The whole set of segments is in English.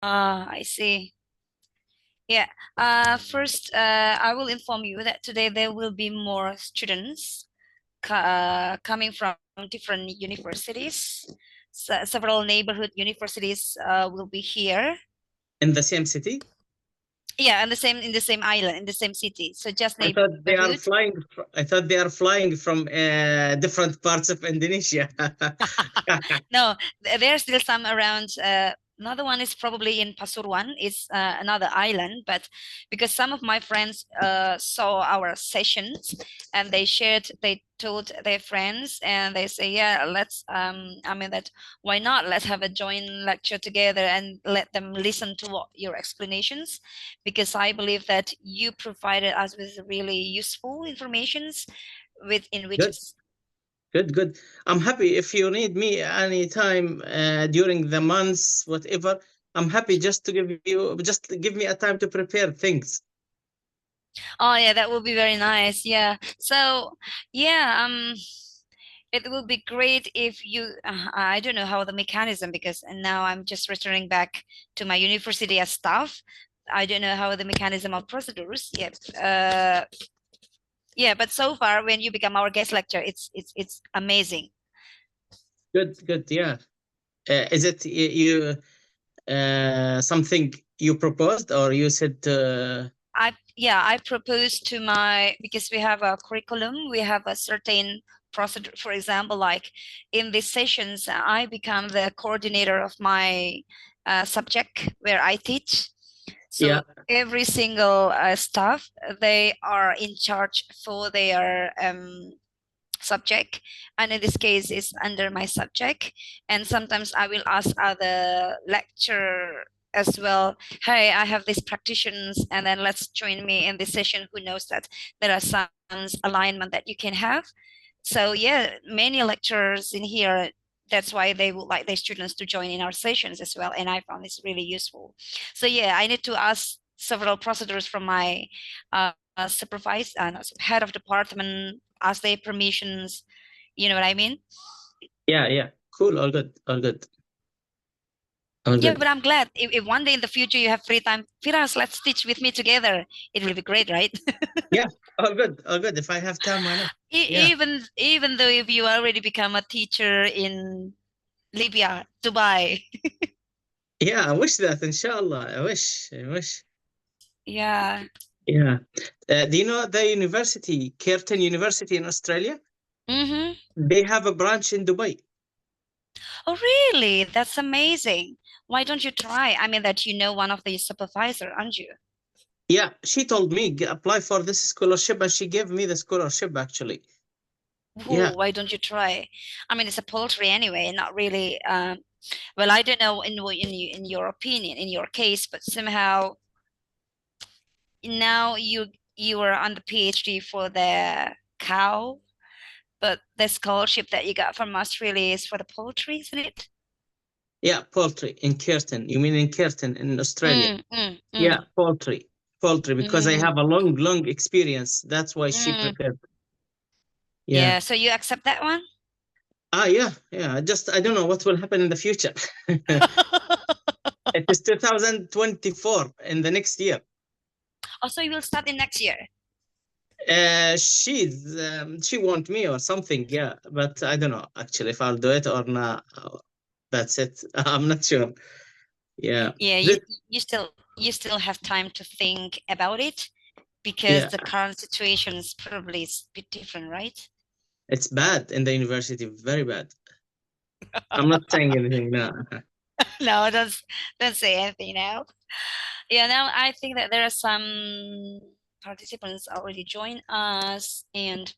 I see. Yeah. First, I will inform you that today there will be more students coming from different universities. Several neighborhood universities will be here. In the same city? Yeah, in the same island, in the same city. So just I thought they are neighborhood. flying. I thought they are flying from different parts of Indonesia. No, there are still some around. Another one is probably in Pasuruan. It's another island, but because some of my friends saw our sessions and they told their friends and they say, yeah, let's, I mean that, why not? Let's have a joint lecture together and let them listen to what your explanations, because I believe that you provided us with really useful informations in which Good, good, good. I'm happy if you need me anytime during the months, whatever. I'm happy just to just give me a time to prepare things. Oh yeah, that would be very nice. Yeah. So yeah, it would be great if you, I don't know how the mechanism, because now I'm just returning back to my university as staff. I don't know how the mechanism of procedures yet. Yeah, but so far when you become our guest lecturer, it's amazing. Good, good. Yeah. Is it you something you proposed or you said? I proposed to my, because we have a curriculum, we have a certain procedure. For example, like in these sessions, I become the coordinator of my subject where I teach. Yeah. So every single staff, they are in charge for their subject, and in this case it's under my subject, and sometimes I will ask other lecturer as well, hey, I have these practitioners, and then let's join me in this session, who knows that there are some alignment that you can have. So yeah, many lecturers in here, that's why they would like their students to join in our sessions as well, and I found this really useful. So yeah, I need to ask several procedures from my supervisor and head of department, ask their permissions. You know what I mean? Yeah. Yeah. Cool. All good. All good. All Yeah, good. but I'm glad if one day in the future you have free time, Firas, let's teach with me together. It will be great, right? Yeah. All good. All good. If I have time, why not? Yeah. Even though if you already become a teacher in Libya, Dubai. Yeah. I wish that. Inshallah. I wish. I wish. Yeah. Yeah. Do you know the university, Curtin University in Australia? Mm-hmm. They have a branch in Dubai. Oh, really? That's amazing. Why don't you try? I mean, that you know one of the supervisor, aren't you? Yeah, she told me apply for this scholarship, and she gave me the scholarship actually. Yeah, Oh, why don't you try? I mean, it's a poultry anyway, not really. Well, I don't know in your opinion, in your case, but somehow now you are on the PhD for the cow, but the scholarship that you got from Australia is for the poultry, isn't it? yeah, poultry in Curtin. You mean in Curtin in Australia? Mm, mm, Yeah, mm, poultry, because I mm, have a long experience. That's why she mm. prepared. Yeah. Yeah, so you accept that one? Ah, yeah, yeah. Just I don't know what will happen in the future. It is 2024 in the next year. Also, you will start in next year. She want me or something, yeah, but I don't know actually if I'll do it or not. That's it. I'm not sure. Yeah. Yeah, This, you still have time to think about it, because yeah, the current situation is probably a bit different, right? it's bad in the university, very bad. I'm not saying anything now. No, don't say anything now. Yeah, now I think that there are some participants already joined us, and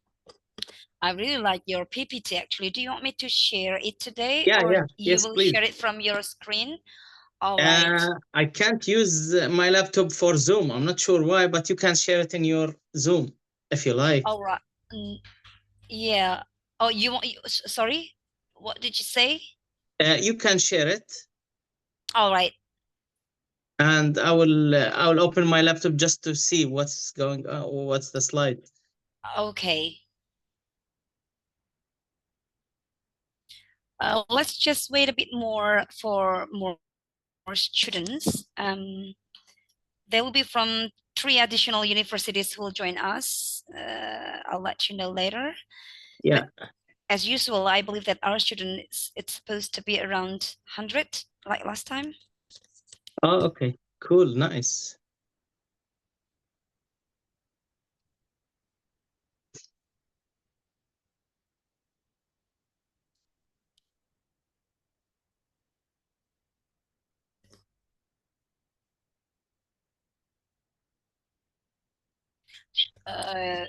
I really like your PPT actually. Do you want me to share it today, Yeah, or yeah. you Yes, will please. share it from your screen? All right. I can't use my laptop for Zoom. I'm not sure why, but you can share it in your Zoom if you like. All right. Yeah. Oh, sorry? What did you say? You can share it, All right. and I will open my laptop just to see what's going on, what's the slide. Okay. Let's just wait a bit more for more students. They will be from 3 additional universities who will join us. I'll let you know later. Yeah. But as usual, I believe that our students, it's supposed to be around 100, like last time. Oh, okay. Cool. Nice.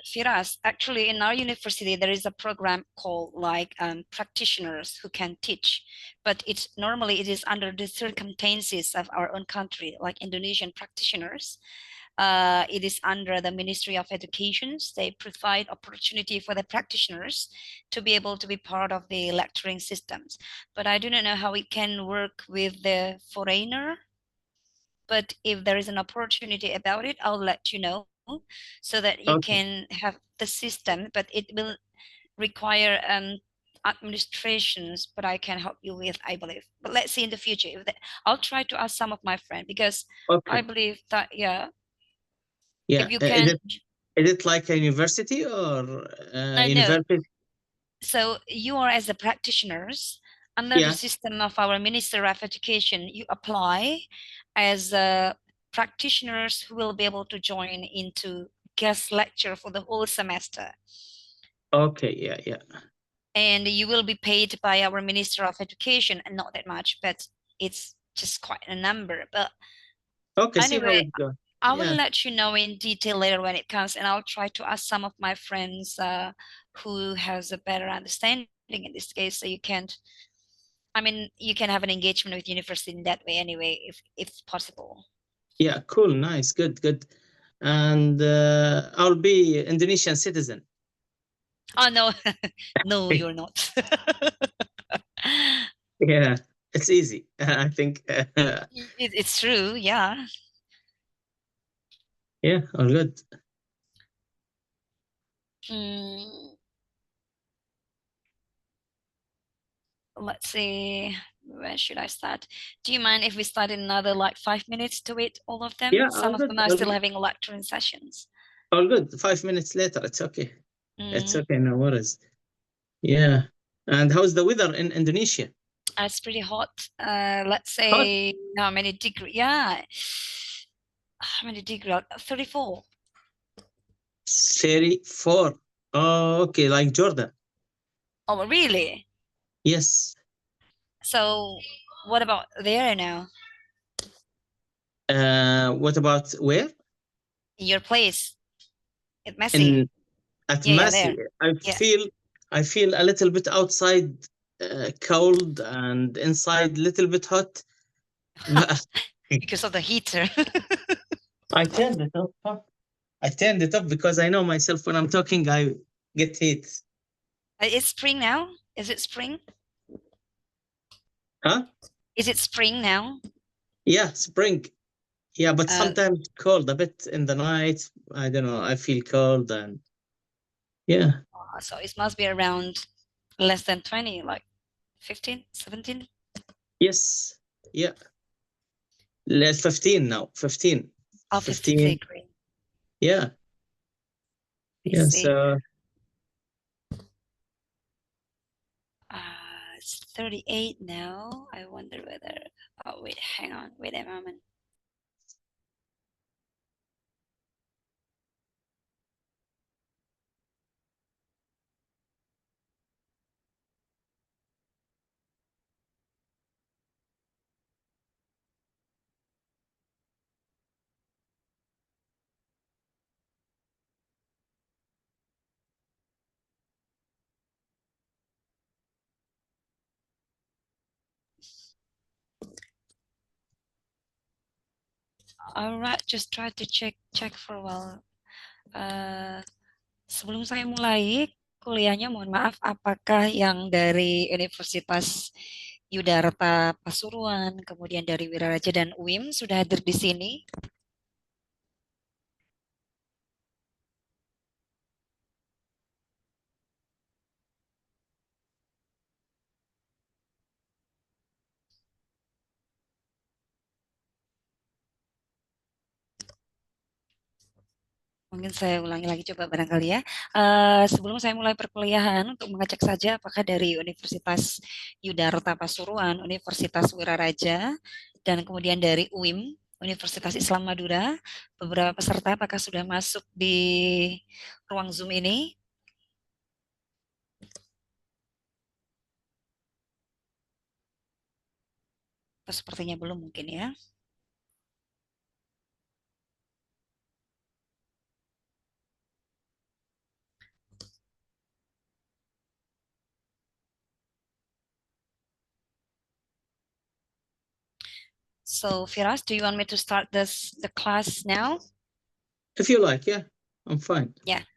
Firas, actually in our university there is a program called like practitioners who can teach, but it's normally it is under the circumstances of our own country, like Indonesian practitioners. It is under the Ministry of Education. They provide opportunity for the practitioners to be able to be part of the lecturing systems, but I do not know how it can work with the foreigner. But if there is an opportunity about it, I'll let you know so that you Okay. can have the system, but it will require administrations, but I can help you with, I believe. But let's see in the future. I'll try to ask some of my friends because I Okay. believe that, yeah, Yeah. if you can, Is it like a university or I know. university? So you are as a practitioners under the Yeah. system of our Minister of Education, you apply as practitioners who will be able to join into guest lecture for the whole semester. Okay. Yeah. Yeah. And you will be paid by our Minister of Education, and not that much, but it's just quite a number. But Okay. See how anyway, it goes. I will Yeah. let you know in detail later when it comes, and I'll try to ask some of my friends who has a better understanding in this case, so you can't. I mean, you can have an engagement with university in that way anyway, if possible. Yeah. Cool. Nice. Good. Good. And I'll be Indonesian citizen. Oh no, no, you're not. Yeah. It's easy. I think. It's true, yeah. Yeah. All good. Mm, let's see. When should I start? Do you mind if we start in another like 5 minutes to wait all of them? Yeah. Some All of good. them are All still good. having lecturing sessions. All good. 5 minutes later, it's okay. It's Mm, okay. No worries. Yeah. And how's the weather in Indonesia? it's pretty hot. Let's Hot. say how many degree? Yeah, how many degree? 34. 34. Oh, okay. Like Jordan. Oh, really? Yes. So what about there now? What about where? In your place at Messi? In at Yeah, Massey. there. Yeah, I feel a little bit outside cold and inside little bit hot. But because of the heater. I turned it up. Huh? I turned it up because I know myself when I'm talking, I get heat. It's spring now. Is it spring? Huh? Is it spring now? Yeah, spring. Yeah, but Uh, sometimes cold a bit in the night. I don't know. I feel cold and yeah. so it must be around less than 20, like 15, 17. Yes. Yeah. Let's 15 now. 15. Oh, 15 15. degree. Yeah. I Yeah. see. So It's 38 now. I wonder whether. Oh, wait, hang on. Wait a moment. All right, just try to check for a while. Uh, Sebelum saya mulai kuliahnya, mohon maaf, apakah yang dari Universitas Yudarta Pasuruan, kemudian dari Wiraraja dan UIM sudah hadir di sini? Mungkin saya ulangi lagi coba barangkali ya. Sebelum saya mulai perkuliahan untuk mengecek saja apakah dari Universitas Yudarta Pasuruan, Universitas Wiraraja, dan kemudian dari UIM, Universitas Islam Madura, beberapa peserta apakah sudah masuk di ruang Zoom ini? Sepertinya belum mungkin ya. So, Firas, do you want me to start the class now? If you like, yeah, I'm fine. Yeah.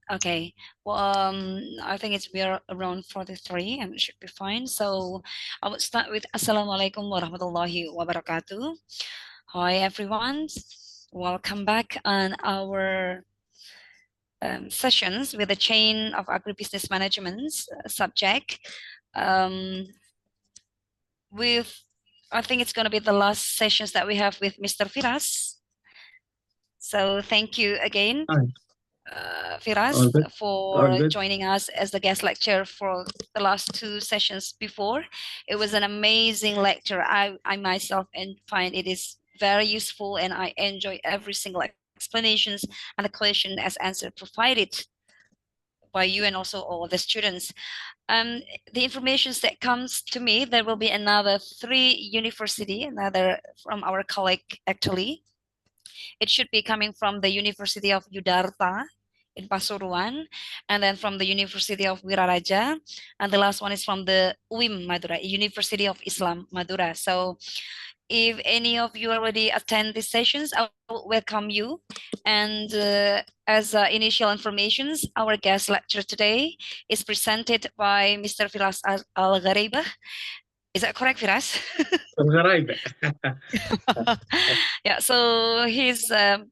Okay. Well, I think we are around 43 and it should be fine. So I would start with Assalamualaikum warahmatullahi wabarakatuh. Hi, everyone. Welcome back on our sessions with the chain of agribusiness management subject. I think it's going to be the last sessions that we have with Mr. Firas. So thank you again, Firas, for joining us as the guest lecturer for the last 2 sessions before. It was an amazing lecture. I myself find it is very useful, and I enjoy every single explanations and the question as answer provided by you and also all the students. The information that comes to me, there will be another 3 university, another from our colleague actually. It should be coming from the University of Yudarta in Pasuruan, and then from the University of Wiraraja, and the last one is from the UIM Madura, University of Islam Madura. So if any of you already attend these sessions, I will welcome you. And as initial informations, our guest lecture today is presented by Mr. Firas Algharibeh. Is that correct, Firas? Algharibeh. Yeah, so he's an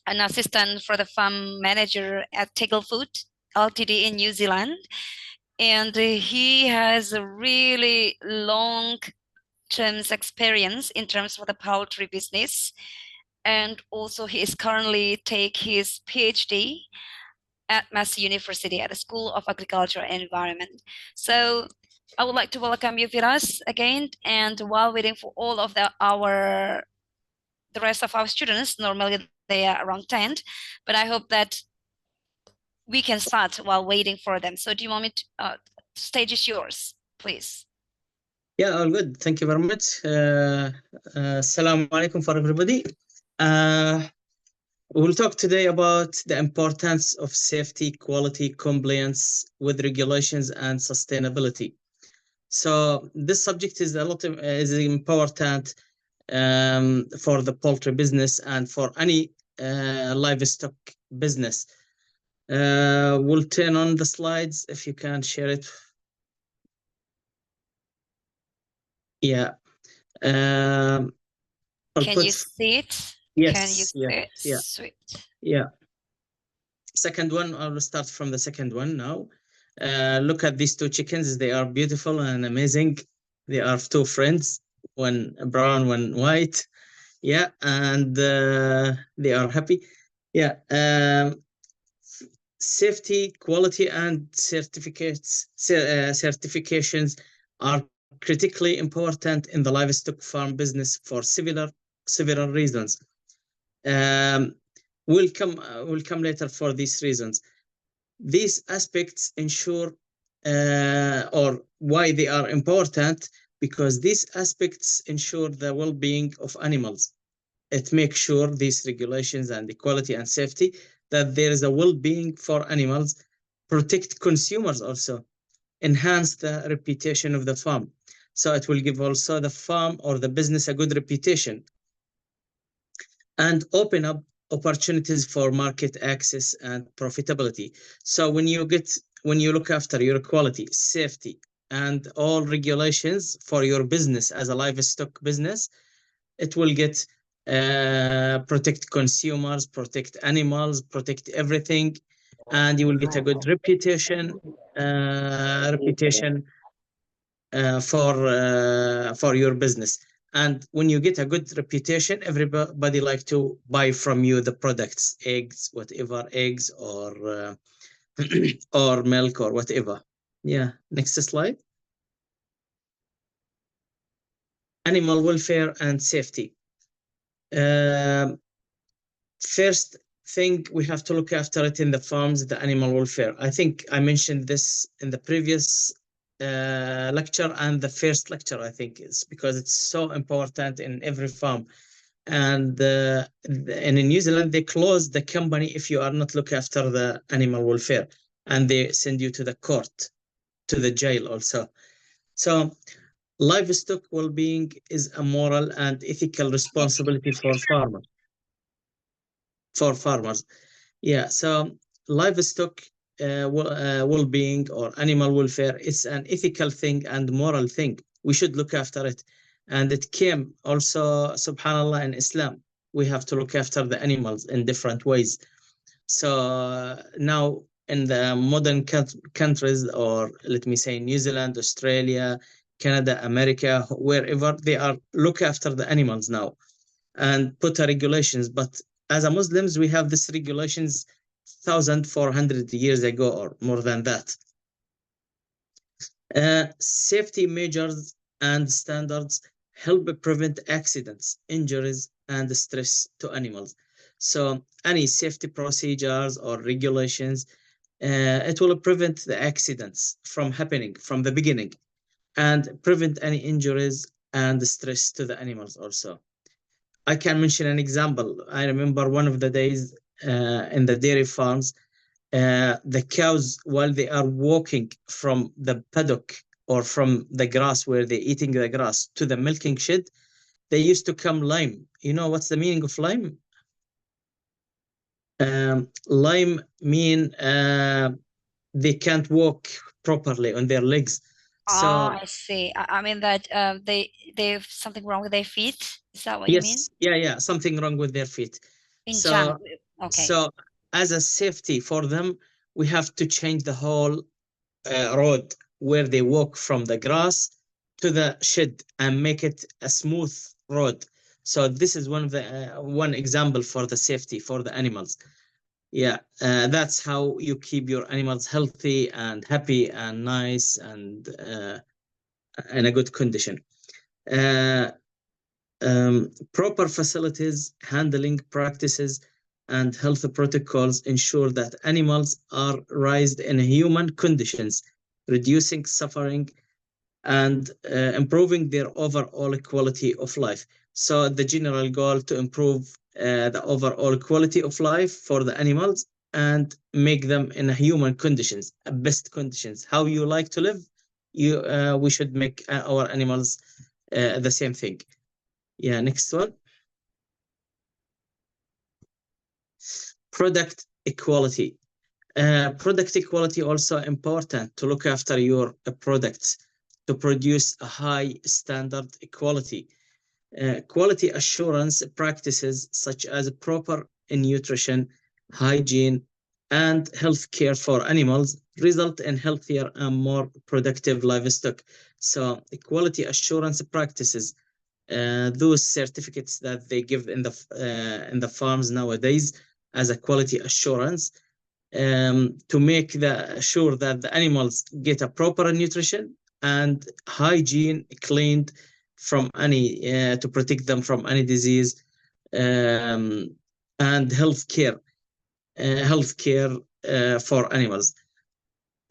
assistant for the farm manager at Tegel Food Ltd in New Zealand. And he has a really long terms experience in terms of the poultry business. And also he is currently take his PhD at Massey University at the School of Agriculture and Environment. So I would like to welcome you, Firas, again. And while waiting for all of the rest of our students, normally they are around 10, but I hope that we can start while waiting for them. So do you want me to, stage is yours, please. Yeah, all good. Thank you very much. Assalamu alaikum for everybody. We'll talk today about the importance of safety, quality, compliance with regulations and sustainability. So this subject is is important for the poultry business and for any livestock business. We'll turn on the slides if you can share it. Yeah. Can you see it? Yes. Can you see it? Yeah. Sweet. Yeah. Second one, I will start from the second one now. Look at these 2 chickens. They are beautiful and amazing. They are 2 friends, one brown, one white. Yeah, and they are happy. Yeah. Safety, quality, and certifications are critically important in the livestock farm business for several reasons. We'll come later for these reasons. These aspects ensure or why they are important, because these aspects ensure the well-being of animals. It makes sure these regulations and the quality and safety that there is a well-being for animals, protect consumers also, enhance the reputation of the farm. So it will give also the farm or the business a good reputation, and open up opportunities for market access and profitability. So when you look after your quality, safety, and all regulations for your business as a livestock business, it will get protect consumers, protect animals, protect everything, and you will get a good reputation for your business. And when you get a good reputation, everybody like to buy from you the products, eggs, whatever, eggs or or milk or whatever. Yeah, next slide. Animal welfare and safety. First thing, we have to look after it in the farms, the animal welfare. I think I mentioned this in the previous lecture and the first lecture, I think, is because it's so important in every farm. And in New Zealand, they close the company if you are not look after the animal welfare, and they send you to the court, to the jail also. So livestock well-being is a moral and ethical responsibility for farmers. Yeah, so livestock well-being or animal welfare is an ethical thing and moral thing. We should look after it. And it came also, subhanallah, in Islam. We have to look after the animals in different ways. So now in the modern countries, or let me say New Zealand, Australia, Canada, America, wherever, they are look after the animals now and put regulations. But as a Muslims, we have these regulations 1,400 years ago or more than that. Safety measures and standards help prevent accidents, injuries, and stress to animals. So any safety procedures or regulations, it will prevent the accidents from happening from the beginning and prevent any injuries and stress to the animals also. I can mention an example. I remember one of the days in the dairy farms, the cows, while they are walking from the paddock or from the grass where they're eating the grass to the milking shed, they used to come lame. You know what's the meaning of lame? Lame mean they can't walk properly on their legs. So I see. I mean that they have something wrong with their feet. Is that what you mean? yes, yeah, something wrong with their feet. In So general, okay. so as a safety for them, we have to change the whole road where they walk from the grass to the shed and make it a smooth road. So this is one of the one example for the safety for the animals. Yeah, that's how you keep your animals healthy and happy and nice and in a good condition. Uh, Proper facilities, handling practices, and health protocols ensure that animals are raised in human conditions, reducing suffering and improving their overall quality of life. So the general goal to improve the overall quality of life for the animals and make them in human conditions, best conditions. How you like to live, we should make our animals the same thing. Yeah, next one. Product equality. Product equality also important to look after your products to produce a high standard quality. Quality assurance practices such as proper nutrition, hygiene, and health care for animals result in healthier and more productive livestock. So quality assurance practices, those certificates that they give in the farms nowadays as a quality assurance, to make sure that the animals get a proper nutrition and hygiene, cleaned from any to protect them from any disease, and healthcare for animals,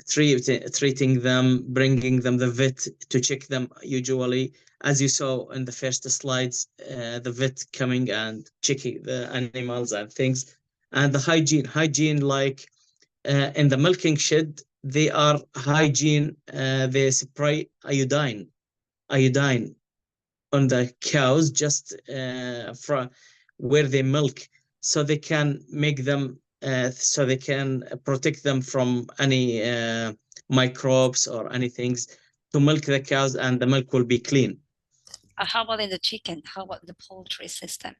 treating them, bringing them the vet to check them. Usually, as you saw in the first slides, the vet coming and checking the animals and things. And the hygiene like in the milking shed, they are hygiene. They spray iodine on the cows just from where they milk, so they can make them so they can protect them from any microbes or anything, to milk the cows and the milk will be clean. How about in the chicken? How about the poultry system?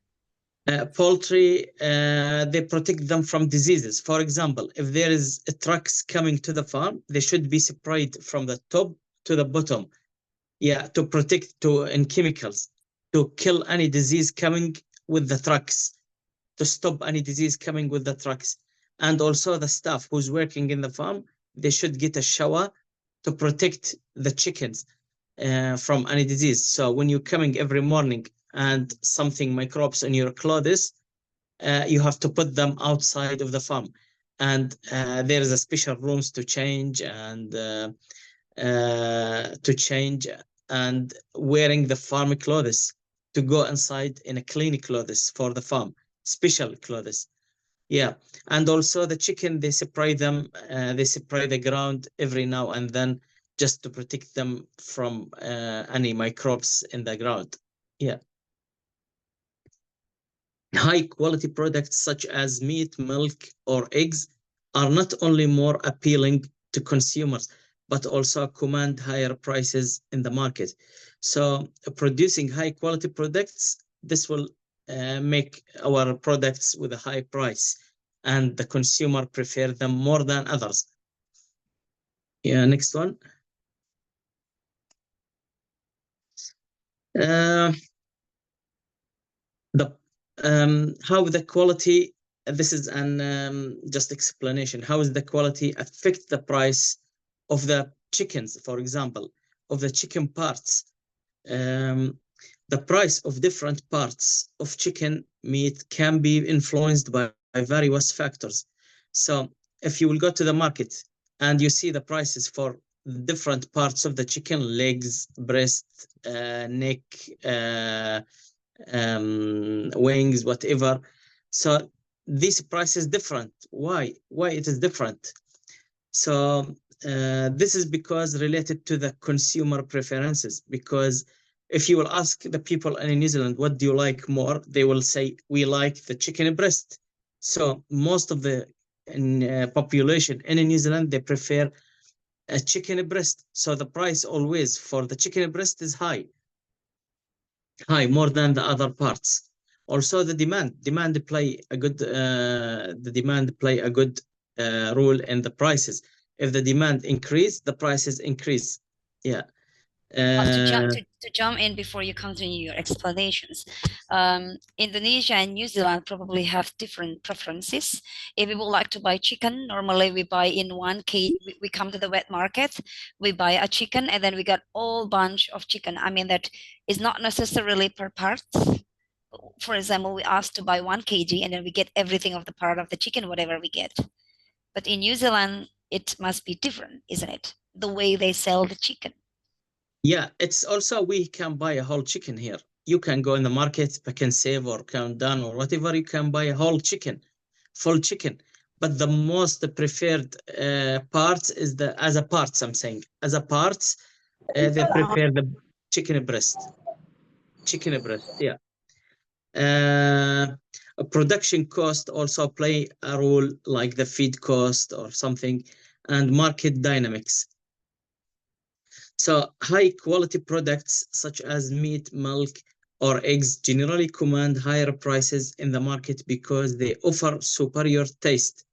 Poultry, they protect them from diseases. For example, if there is trucks coming to the farm, they should be sprayed from the top to the bottom. Yeah, to protect in chemicals to kill any disease coming with the trucks, to stop any disease coming with the trucks. And also the staff who's working in the farm, they should get a shower to protect the chickens from any disease. So when you're coming every morning and something microbes in your clothes, you have to put them outside of the farm. And there is a special rooms to change and and wearing the farm clothes to go inside in a clean clothes for the farm, special clothes. Yeah, and also the chicken, they spray them, they spray the ground every now and then just to protect them from any microbes in the ground. Yeah. High quality products such as meat, milk, or eggs are not only more appealing to consumers, but also command higher prices in the market. So producing high quality products, this will make our products with a high price, and the consumer prefer them more than others. Yeah, next one. How the quality, this is an just explanation, how is the quality affect the price of the chickens, for example, of the chicken parts. The price of different parts of chicken meat can be influenced by various factors. So if you will go to the market and you see the prices for different parts of the chicken, legs, breast, neck, wings, whatever. So this price is different. Why it is different? So this is because related to the consumer preferences, because if you will ask the people in New Zealand, what do you like more? They will say, we like the chicken breast. So most of the population in New Zealand, they prefer a chicken breast. So the price always for the chicken breast is high more than the other parts. Also the demand play a good role in the prices. If the demand increase, the prices increase. Yeah. To jump in before you continue your explanations, Indonesia and New Zealand probably have different preferences. If we would like to buy chicken, normally we buy in 1 kg. We come to the wet market, we buy a chicken, and then we got all bunch of chicken. I mean, that is not necessarily per part. For example, we ask to buy 1 kg, and then we get everything of the part of the chicken, whatever we get. But in New Zealand, it must be different, isn't it? The way they sell the chicken. Yeah, it's also, we can buy a whole chicken here. You can go in the market, Pack and Save or Countdown or whatever, you can buy a whole chicken, full chicken. But the most preferred parts is as a parts, I'm saying, as a parts, they prefer the chicken breast. Chicken breast, yeah. Production cost also play a role, like the feed cost or something, and market dynamics. So high quality products such as meat, milk, or eggs generally command higher prices in the market because they offer superior taste,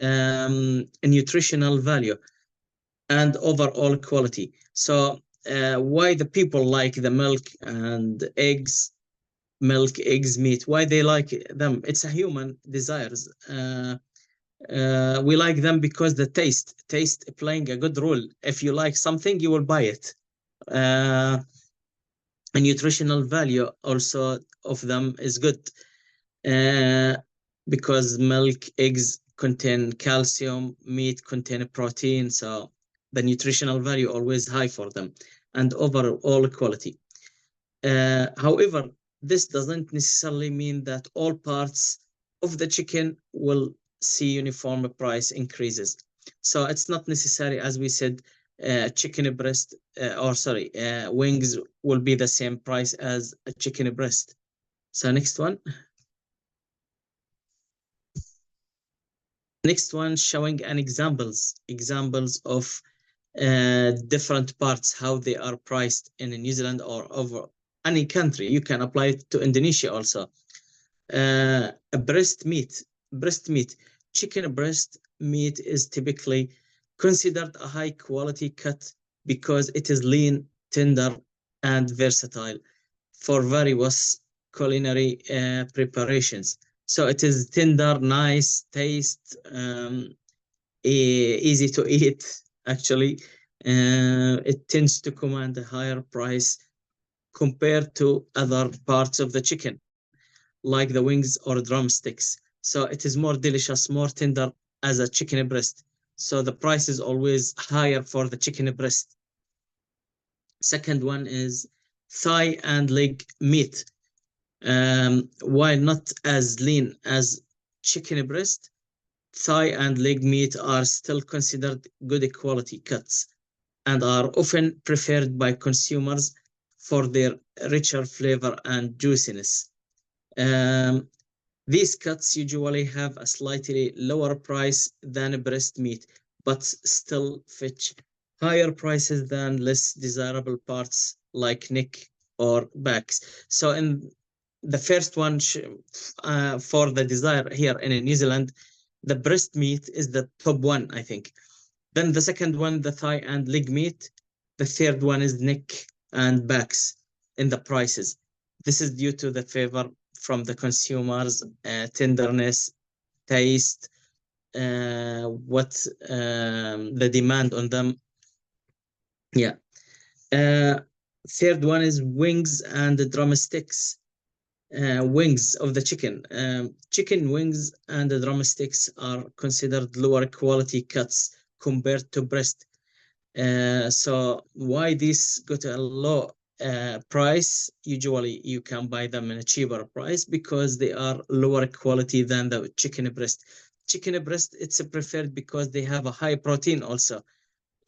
nutritional value, and overall quality. So why the people like the milk and eggs, meat, why they like them? It's a human desires. We like them because the taste playing a good role. If you like something, you will buy it. A nutritional value also of them is good, because milk, eggs contain calcium, meat contain protein, so the nutritional value always high for them, and overall quality. However, this doesn't necessarily mean that all parts of the chicken will see uniform price increases. So it's not necessary, as we said, chicken breast wings will be the same price as a chicken breast. So next one showing an examples of different parts, how they are priced in New Zealand or over any country. You can apply it to Indonesia also. Breast meat, chicken breast meat is typically considered a high quality cut because it is lean, tender, and versatile. for various culinary preparations. So it is tender, nice taste, easy to eat. Actually, it tends to command a higher price compared to other parts of the chicken, like the wings or drumsticks. So it is more delicious, more tender as a chicken breast. So the price is always higher for the chicken breast. Second one is thigh and leg meat. While not as lean as chicken breast, thigh and leg meat are still considered good quality cuts and are often preferred by consumers for their richer flavor and juiciness. Um, these cuts usually have a slightly lower price than breast meat, but still fetch higher prices than less desirable parts like neck or backs. So in the first one for the desire here in New Zealand, the breast meat is the top one, I think. Then the second one, the thigh and leg meat. The third one is neck and backs in the prices. This is due to the favor from the consumers, tenderness, taste, what the demand on them. Yeah. Uh, Third one is wings and the drumsticks. Wings of the chicken. Chicken wings and the drumsticks are considered lower quality cuts compared to breast. So why this got a low price? Usually you can buy them in a cheaper price because they are lower quality than the chicken breast. Chicken breast, it's preferred because they have a high protein also.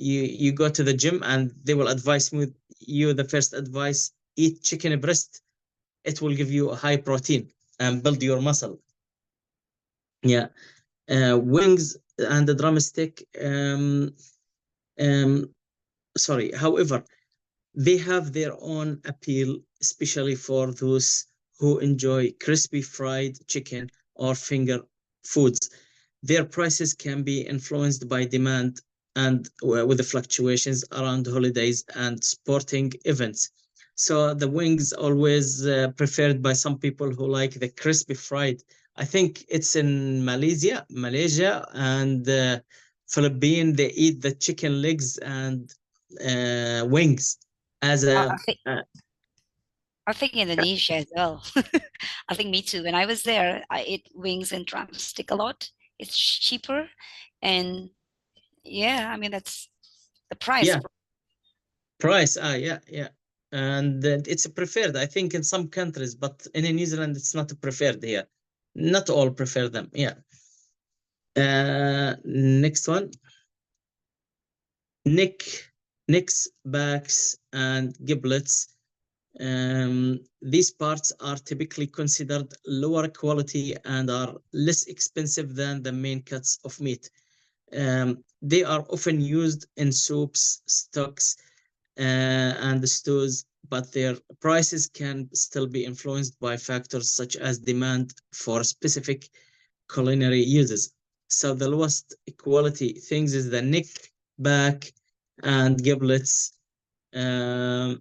You go to the gym and they will advise you the first advice, eat chicken breast. It will give you a high protein and build your muscle. Yeah. Wings and the drumstick. Um, Sorry. However, they have their own appeal, especially for those who enjoy crispy fried chicken or finger foods. Their prices can be influenced by demand and with the fluctuations around holidays and sporting events. So the wings always preferred by some people who like the crispy fried. I think it's in Malaysia, and Philippines. They eat the chicken legs and wings as I, a I think I think Indonesia as well. I think me too. When I was there, I ate wings and drumstick a lot. It's cheaper, and yeah, I mean that's the price. yeah price. Yeah, and it's preferred, I think, in some countries, but in New Zealand it's not preferred here. Not all prefer them. Yeah. Next one, neck necks, backs, and giblets. These parts are typically considered lower quality and are less expensive than the main cuts of meat. They are often used in soups, stocks, and stews, but their prices can still be influenced by factors such as demand for specific culinary uses. So the lowest quality things is the neck, back, and giblets. Um,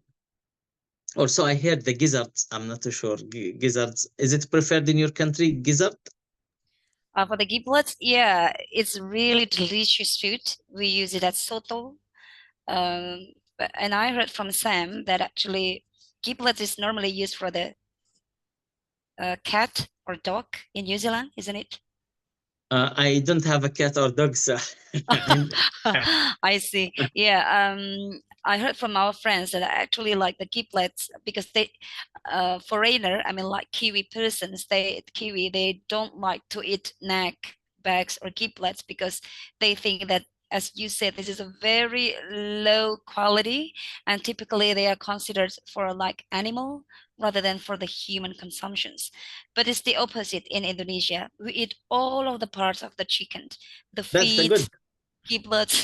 Also, I heard the gizzards. I'm not too sure. Gizzards. Is it preferred in your country? Gizzard? For the giblets, yeah, it's really delicious food. We use it as soto. And I heard from Sam that actually giblets is normally used for the cat or dog in New Zealand, isn't it? I don't have a cat or dog, so I see. Yeah. I heard from our friends that I actually like the giblets because they, foreigner, I mean, like Kiwi persons, they don't like to eat neck, backs, or giblets because they think that, as you said, this is a very low quality, and typically they are considered for like animal rather than for the human consumptions. But it's the opposite in Indonesia. We eat all of the parts of the chicken, the that's the feet, good. giblets.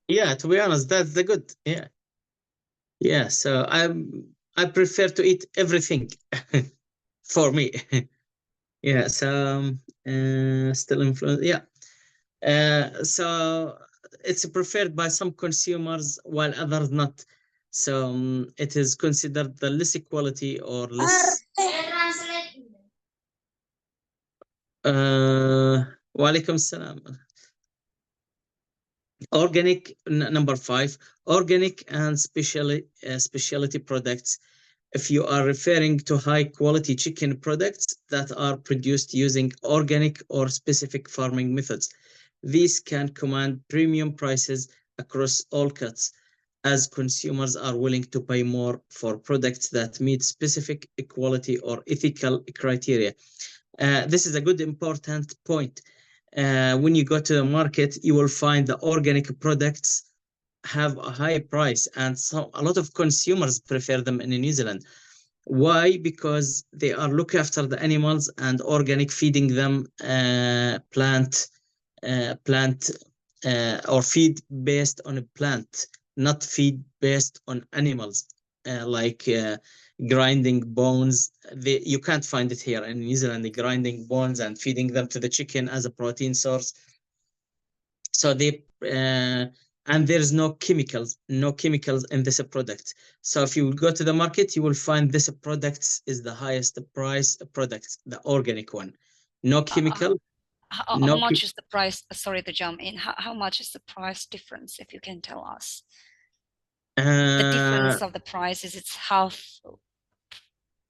Yeah, to be honest, that's the good. Yeah, yeah. So I prefer to eat everything for me. Yeah. So still influence. Yeah. So it's preferred by some consumers while others not. So it is considered the less quality or less. Walaikum salam. Organic, number 5, organic and specialty products. If you are referring to high quality chicken products that are produced using organic or specific farming methods, these can command premium prices across all cuts, as consumers are willing to pay more for products that meet specific quality or ethical criteria. This is a good important point. When you go to the market, you will find the organic products have a high price, and a lot of consumers prefer them in New Zealand. Why? Because they are look after the animals and organic, feeding them plant or feed based on a plant, not feed based on animals, like grinding bones. You can't find it here in New Zealand, grinding bones and feeding them to the chicken as a protein source. So and there's no chemicals in this product. So if you go to the market, you will find this product is the highest price product, the organic one. No chemical. How much is the price? Sorry to jump in. How much is the price difference, if you can tell us? The difference of the price, is it's half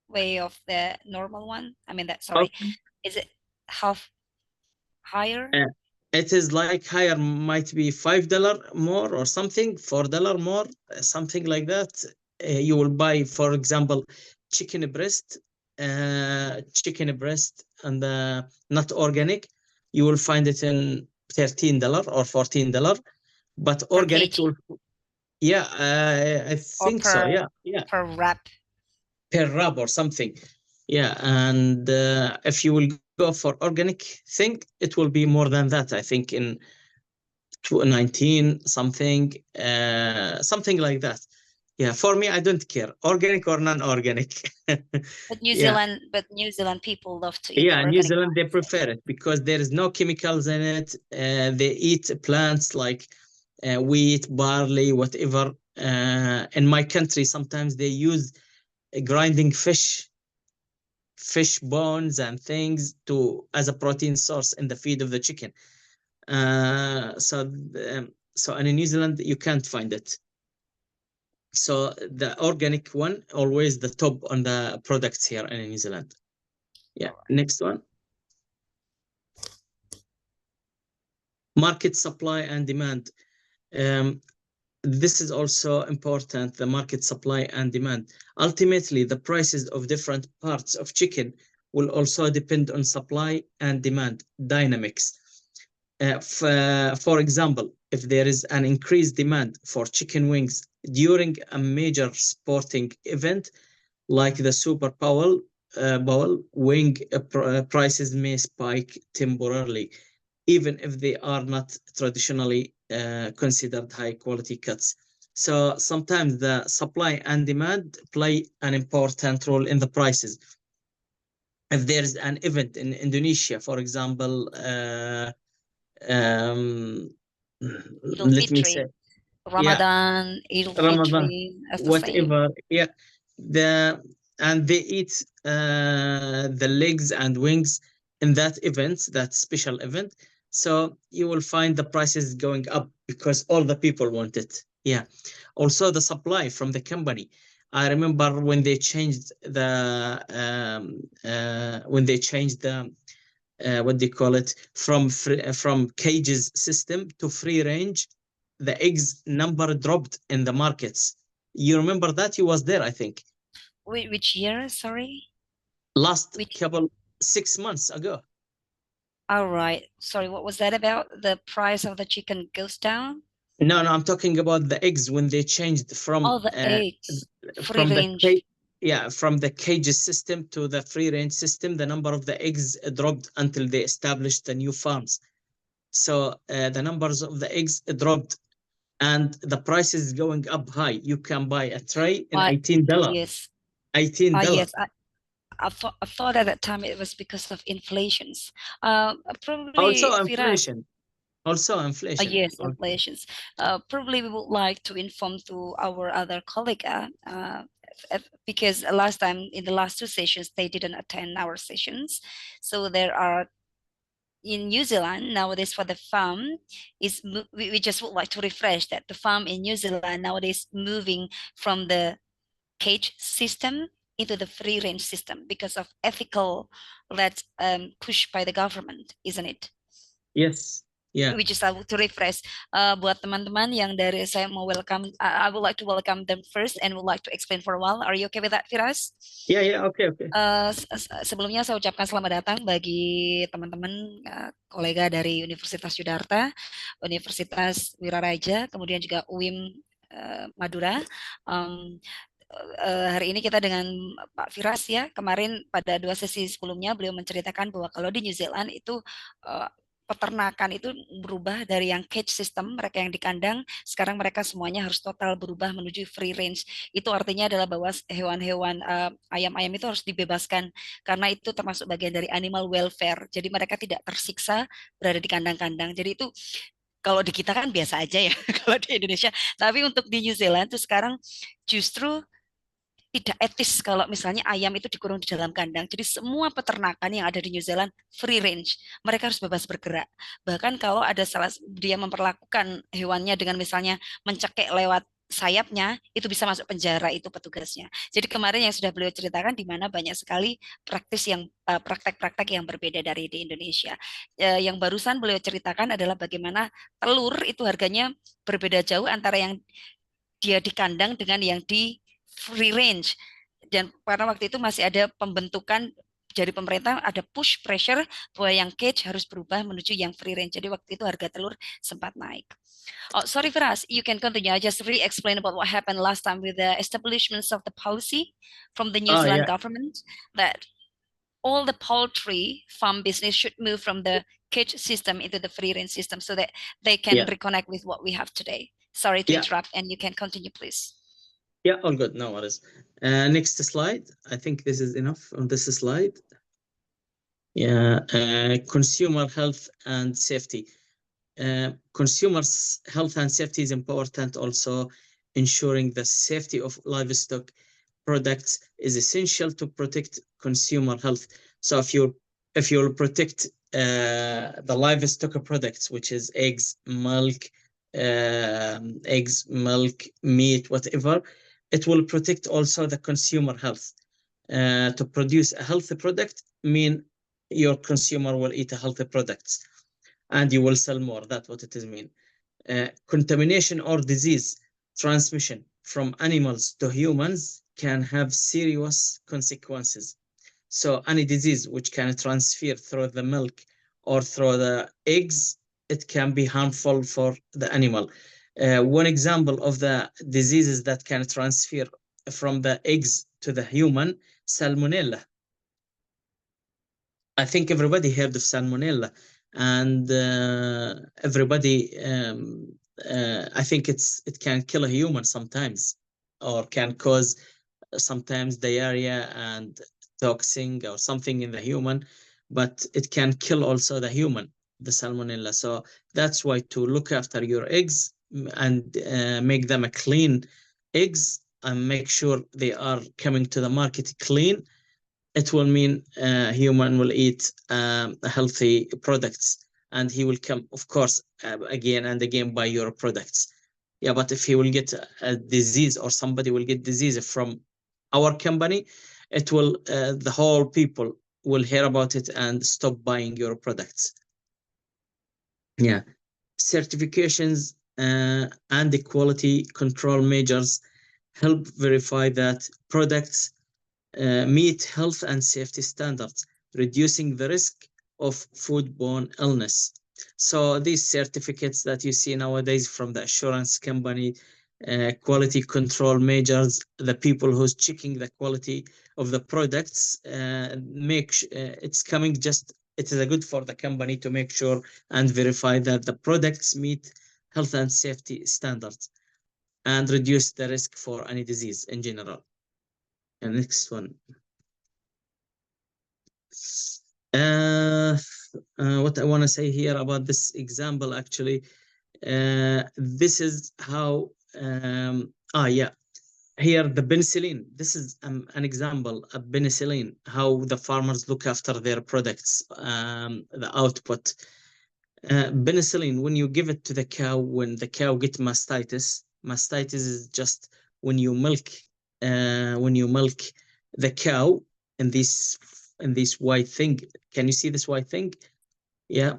way of the normal one? I mean, is it half higher? It is like higher, might be $5 more or something, $4 more, something like that. You will buy, for example, chicken breast, and not organic. You will find it in $13 or $14, but organic will, yeah, I think so. Yeah, per wrap. Per wrap or something. Yeah, and if you will go for organic thing, it will be more than that. I think in 19 something, something like that. Yeah, for me, I don't care, organic or non-organic. But New Zealand people love to eat New organic Zealand, they ones. prefer it because there is no chemicals in it. They eat plants like wheat, barley, whatever. In my country, sometimes they use grinding fish bones and things to as a protein source in the feed of the chicken. So in New Zealand you can't find it. So the organic one always the top on the products here in New Zealand. Yeah. Right. Next one. Market supply and demand. This is also important, the market supply and demand. Ultimately, the prices of different parts of chicken will also depend on supply and demand dynamics. For example, if there is an increased demand for chicken wings during a major sporting event like the Super Bowl, wing prices may spike temporarily, even if they are not traditionally considered high quality cuts. So sometimes the supply and demand play an important role in the prices. If there's an event in Indonesia, for example, let me say, Ramadan, Idul Fitri, whatever. Yeah, and they eat the legs and wings in that event, that special event. So you will find the prices going up because all the people want it. Yeah. Also the supply from the company. I remember when they changed the what do you call it, from cages system to free range, the eggs number dropped in the markets. You remember that? You was there, I think. Which year? Sorry. Last couple 6 months ago. All right. Sorry, what was that about? The price of the chicken goes down? No, I'm talking about the eggs when they changed from the eggs. From the cages system to the free range system. The number of the eggs dropped until they established the new farms. So the numbers of the eggs dropped, and the price is going up high. You can buy a tray in $18. Yes. $18. Yes. I thought at that time it was because of inflations. Probably Also inflation. Also inflation. Yes, inflations. Probably we would like to inform to our other colleague, because last time in the last two sessions they didn't attend our sessions. So there are in New Zealand nowadays for the farm is we just would like to refresh that the farm in New Zealand nowadays moving from the cage system into the free range system because of ethical led push by the government, isn't it? Yes. Yeah. We just have to refresh. Buat teman-teman yang dari saya mau welcome, I would like to welcome them first and would like to explain for a while. Are you okay with that, Firas? Yeah, yeah, okay, okay. Sebelumnya saya ucapkan selamat datang bagi teman-teman kolega dari Universitas Yudharta, Universitas Wiraraja, kemudian juga UIM Madura. Hari ini kita dengan Pak Firas ya. Kemarin pada dua sesi sebelumnya beliau menceritakan bahwa kalau di New Zealand itu peternakan itu berubah dari yang cage system, mereka yang di kandang, sekarang mereka semuanya harus total berubah menuju free range. Itu artinya adalah bahwa hewan-hewan ayam-ayam itu harus dibebaskan karena itu termasuk bagian dari animal welfare. Jadi mereka tidak tersiksa berada di kandang-kandang. Jadi itu kalau di kita kan biasa aja ya kalau di Indonesia. Tapi untuk di New Zealand tuh sekarang justru tidak etis kalau misalnya ayam itu dikurung di dalam kandang. Jadi semua peternakan yang ada di New Zealand free range. Mereka harus bebas bergerak. Bahkan kalau ada salah dia memperlakukan hewannya dengan misalnya mencekik lewat sayapnya, itu bisa masuk penjara itu petugasnya. Jadi kemarin yang sudah beliau ceritakan di mana banyak sekali praktek-praktek yang berbeda dari di Indonesia. Yang barusan beliau ceritakan adalah bagaimana telur itu harganya berbeda jauh antara yang dia di kandang dengan yang di free range. Dan karena waktu itu masih ada pembentukan dari pemerintah, ada push pressure bahwa yang cage harus berubah menuju yang free range. Jadi waktu itu harga telur sempat naik. Oh, sorry Firas, you can continue. I just really explain about what happened last time with the establishments of the policy from the New Zealand government that all the poultry farm business should move from the cage system into the free range system so that they can reconnect with what we have today. Sorry to interrupt, and you can continue, please. Yeah, all good. No worries. Next slide. I think this is enough on this slide. Yeah, consumer health and safety. Consumers' health and safety is important. Also, ensuring the safety of livestock products is essential to protect consumer health. So if you'll protect the livestock products, which is eggs, milk, meat, whatever, it will protect also the consumer health. To produce a healthy product mean your consumer will eat a healthy products and you will sell more. That's what it is mean. Contamination or disease transmission from animals to humans can have serious consequences. So any disease which can transfer through the milk or through the eggs, it can be harmful for the animal. One example of the diseases that can transfer from the eggs to the human, salmonella. I think everybody heard of salmonella, and everybody, I think it can kill a human sometimes, or can cause sometimes diarrhea and toxin or something in the human, but it can kill also the human, the salmonella. So that's why to look after your eggs and make them a clean eggs and make sure they are coming to the market clean, it will mean human will eat healthy products, and he will come, of course, again and again buy your products. Yeah, but if he will get a disease or somebody will get disease from our company, it will the whole people will hear about it and stop buying your products. Yeah, certifications and the quality control measures help verify that products meet health and safety standards, reducing the risk of foodborne illness. So these certificates that you see nowadays from the assurance company, quality control measures, the people who's checking the quality of the products, it's coming just, it is a good for the company to make sure and verify that the products meet health and safety standards and reduce the risk for any disease in general. And next one. what I want to say here about this example, actually, this is how, yeah, here the penicillin. This is an example of penicillin, how the farmers look after their products, the output. Penicillin, when you give it to the cow, when the cow gets mastitis is just when you milk, the cow in this white thing. Can you see this white thing? Yeah.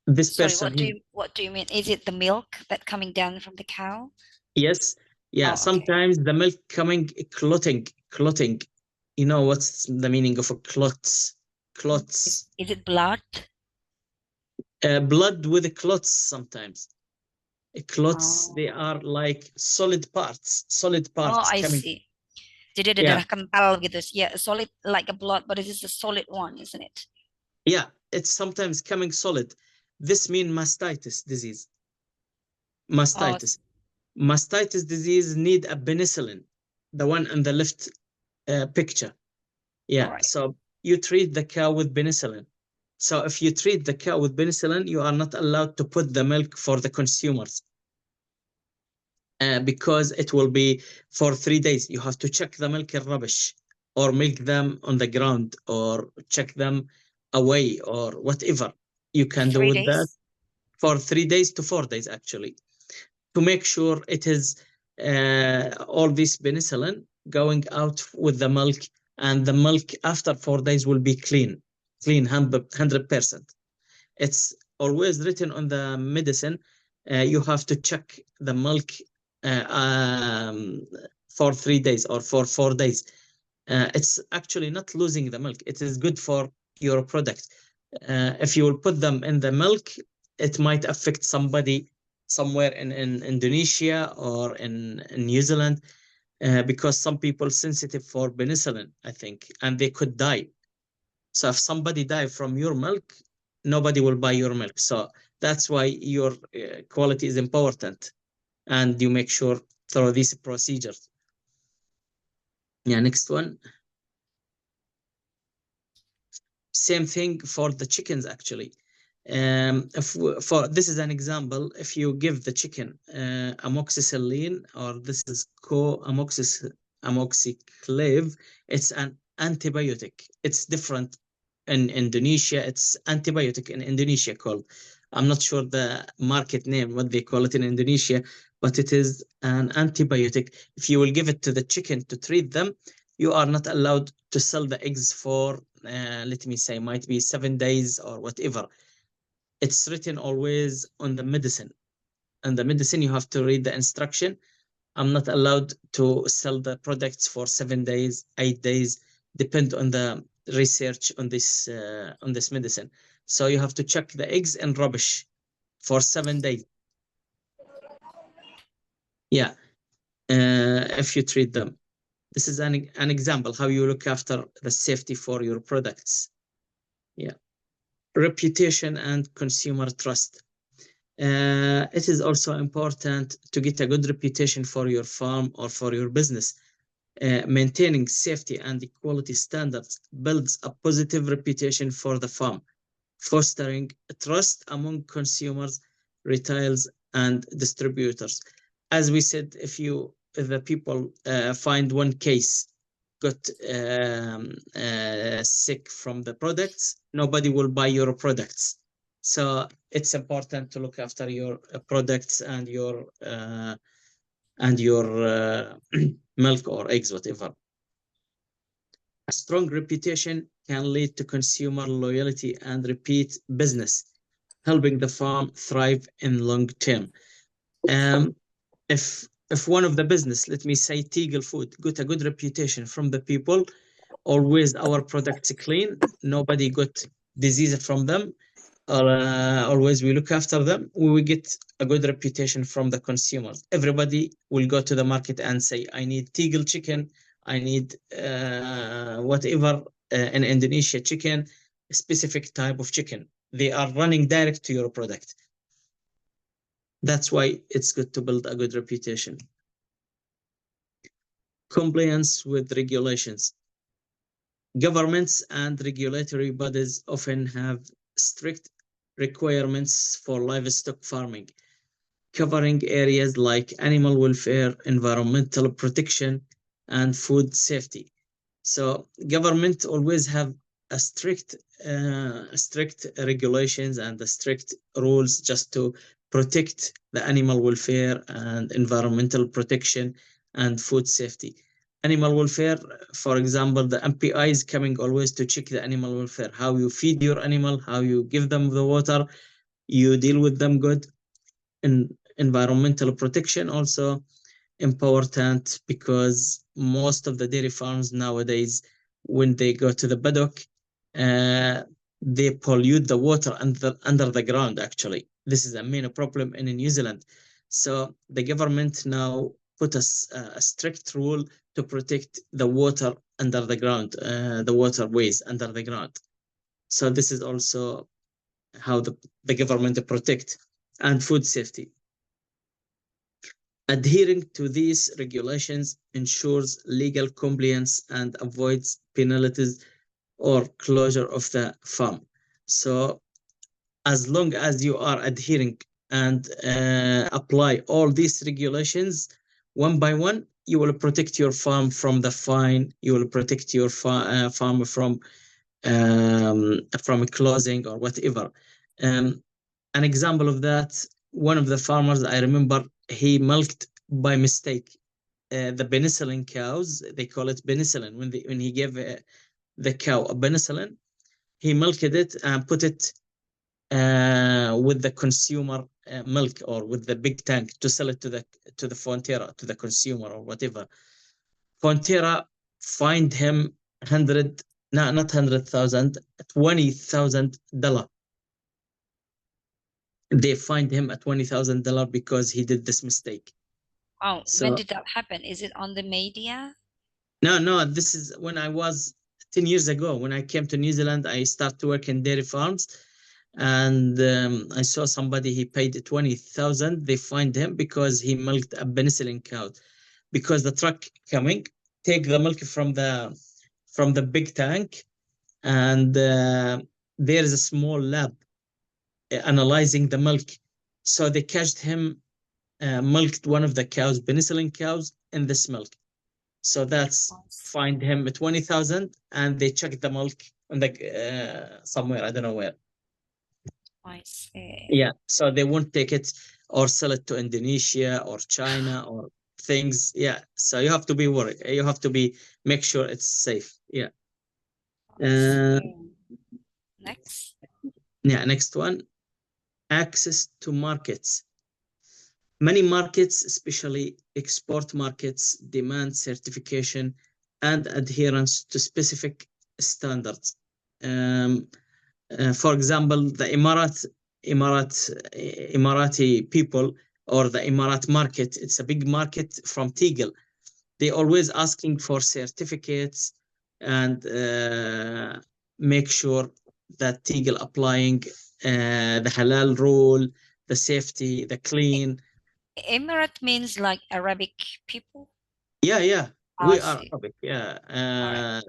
This Sorry, person here. what do you mean? Is it the milk that coming down from the cow? Yes. Yeah. Oh, okay. Sometimes the milk coming clotting. You know what's the meaning of a clots? Clots. Is it blood? Blood with clots sometimes. Clots, Oh. they are like solid parts Oh, I coming. see. Jadi ada Yeah. darah kental gitu. Yeah, solid like a blood, but it is a solid one, isn't it? Yeah. It's sometimes coming solid. This means mastitis disease. Oh, Mastitis disease need a penicillin, the one in the left picture. Yeah. right. So you treat the cow with penicillin. So if you treat the cow with penicillin, you are not allowed to put the milk for the consumers. Because it will be for 3 days. You have to check the milk in rubbish, or milk them on the ground, or check them away, or whatever you can do 3 with that days? for 3 days to 4 days, actually, to make sure it is all this penicillin going out with the milk, and the milk after 4 days will be clean 100%. It's always written on the medicine. You have to check the milk for 3 days or for 4 days. It's actually not losing the milk. It is good for your product. If you will put them in the milk, it might affect somebody somewhere in Indonesia or in New Zealand, because some people sensitive for penicillin, I think, and they could die. So if somebody die from your milk, nobody will buy your milk. So that's why your quality is important, and you make sure through these procedures. Yeah, next one. Same thing for the chickens, actually. For this is an example. If you give the chicken amoxicillin, or this is amoxicillin, it's an antibiotic. It's different in Indonesia. It's antibiotic in Indonesia called. I'm not sure the market name, what they call it in Indonesia, but it is an antibiotic. If you will give it to the chicken to treat them, you are not allowed to sell the eggs for, let me say, might be 7 days or whatever. It's written always on the medicine. And the medicine, you have to read the instruction. I'm not allowed to sell the products for 7 days, 8 days, depend on the research on this medicine. So you have to check the eggs and rubbish for 7 days. Yeah, if you treat them. This is an example how you look after the safety for your products. Yeah. Reputation and consumer trust. It is also important to get a good reputation for your farm or for your business. Maintaining safety and quality standards builds a positive reputation for the farm, fostering trust among consumers, retailers, and distributors. As we said, if the people find one case got sick from the products, nobody will buy your products. So it's important to look after your products and your milk or eggs, whatever. A strong reputation can lead to consumer loyalty and repeat business, helping the farm thrive in long term. If one of the business, let me say Teagle Food, got a good reputation from the people, always our products clean, nobody got disease from them, always we look after them, we will get a good reputation from the consumers. Everybody will go to the market and say, I need Teagle chicken, I need whatever in Indonesia chicken, a specific type of chicken. They are running direct to your product. That's why it's good to build a good reputation. Compliance with regulations. Governments and regulatory bodies often have strict requirements for livestock farming, covering areas like animal welfare, environmental protection, and food safety. So government always have a strict regulations and the strict rules just to protect the animal welfare and environmental protection and food safety. Animal welfare, for example, the MPI is coming always to check the animal welfare, how you feed your animal, how you give them the water, you deal with them good. And environmental protection also important because most of the dairy farms nowadays, when they go to the paddock, they pollute the water under the ground. Actually, this is a main problem in New Zealand. So the government now put a strict rule to protect the water under the ground, the waterways under the ground. So this is also how the government protect and food safety. Adhering to these regulations ensures legal compliance and avoids penalties or closure of the farm. So, as long as you are adhering and apply all these regulations one by one, you will protect your farm from the fine. You will protect your farm from closing or whatever. Um, an example of that, one of the farmers I remember, he milked by mistake the penicillin cows. They call it penicillin. When he gave the cow a penicillin, he milked it and put it with the consumer milk or with the big tank to sell it to the Fonterra, to the consumer or whatever. Fonterra fined him 100, no, not 100,000, $20,000. They fined him at $20,000 because he did this mistake. Oh, when So did that happen? Is it on the media? no, this is when I was 10 years ago. When I came to New Zealand, I started to work in dairy farms, and I saw somebody, he paid 20,000. They fined him because he milked a penicillin cow. Because the truck coming, take the milk from the big tank, and there is a small lab analyzing the milk. So they catched him milked one of the cows, penicillin cows, in this milk. So that's fined him 20,000, and they checked the milk on the somewhere, I don't know where. I see. Yeah, so they won't take it or sell it to Indonesia or China or things. Yeah, so you have to be worried. You have to make sure it's safe. Yeah. Next. Yeah, next one, access to markets. Many markets, especially export markets, demand certification and adherence to specific standards. For example, the Emirati people, or the Emirat market, it's a big market from Tegel. They always asking for certificates and make sure that Tegel applying the halal rule, the safety, the clean. Emirat means like Arabic people? Yeah, I we are see. Arabic. Yeah, Alright.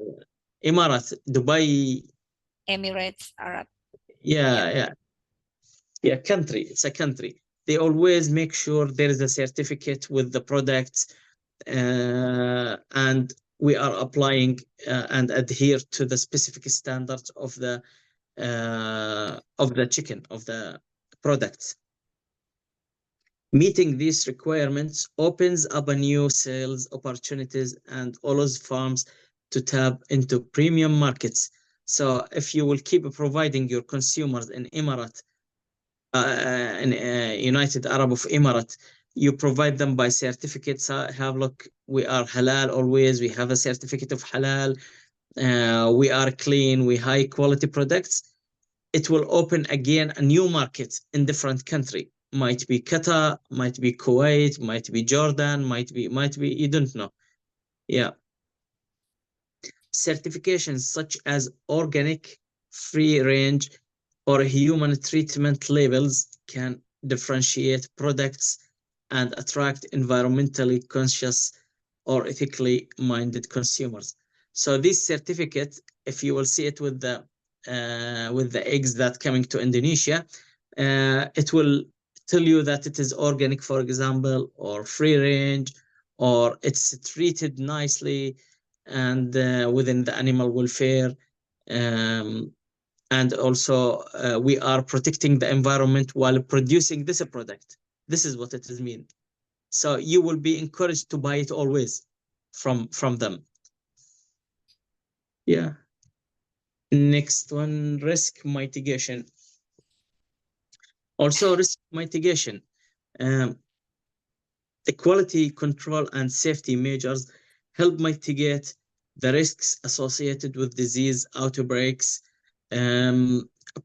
Emirates, Dubai. Emirates, Arab. Yeah, country. It's a country. They always make sure there is a certificate with the products, and we are applying and adhere to the specific standards of the chicken, of the products. Meeting these requirements opens up a new sales opportunities and allows farms to tap into premium markets. So if you will keep providing your consumers in Emirates, in United Arab of Emirates, you provide them by certificates. Have look, we are halal always. We have a certificate of halal. We are clean. We high quality products. It will open again a new market in different country. Might be Qatar, might be Kuwait, might be Jordan, might be you don't know. Yeah. Certifications such as organic, free range, or human treatment labels can differentiate products and attract environmentally conscious or ethically minded consumers. So this certificate, if you will see it with the eggs that coming to Indonesia, it will tell you that it is organic, for example, or free range, or it's treated nicely and within the animal welfare. And also we are protecting the environment while producing this product. This is what it is mean. So you will be encouraged to buy it always from them. Yeah. Next one, risk mitigation. Also risk mitigation. The quality control and safety measures help mitigate the risks associated with disease outbreaks,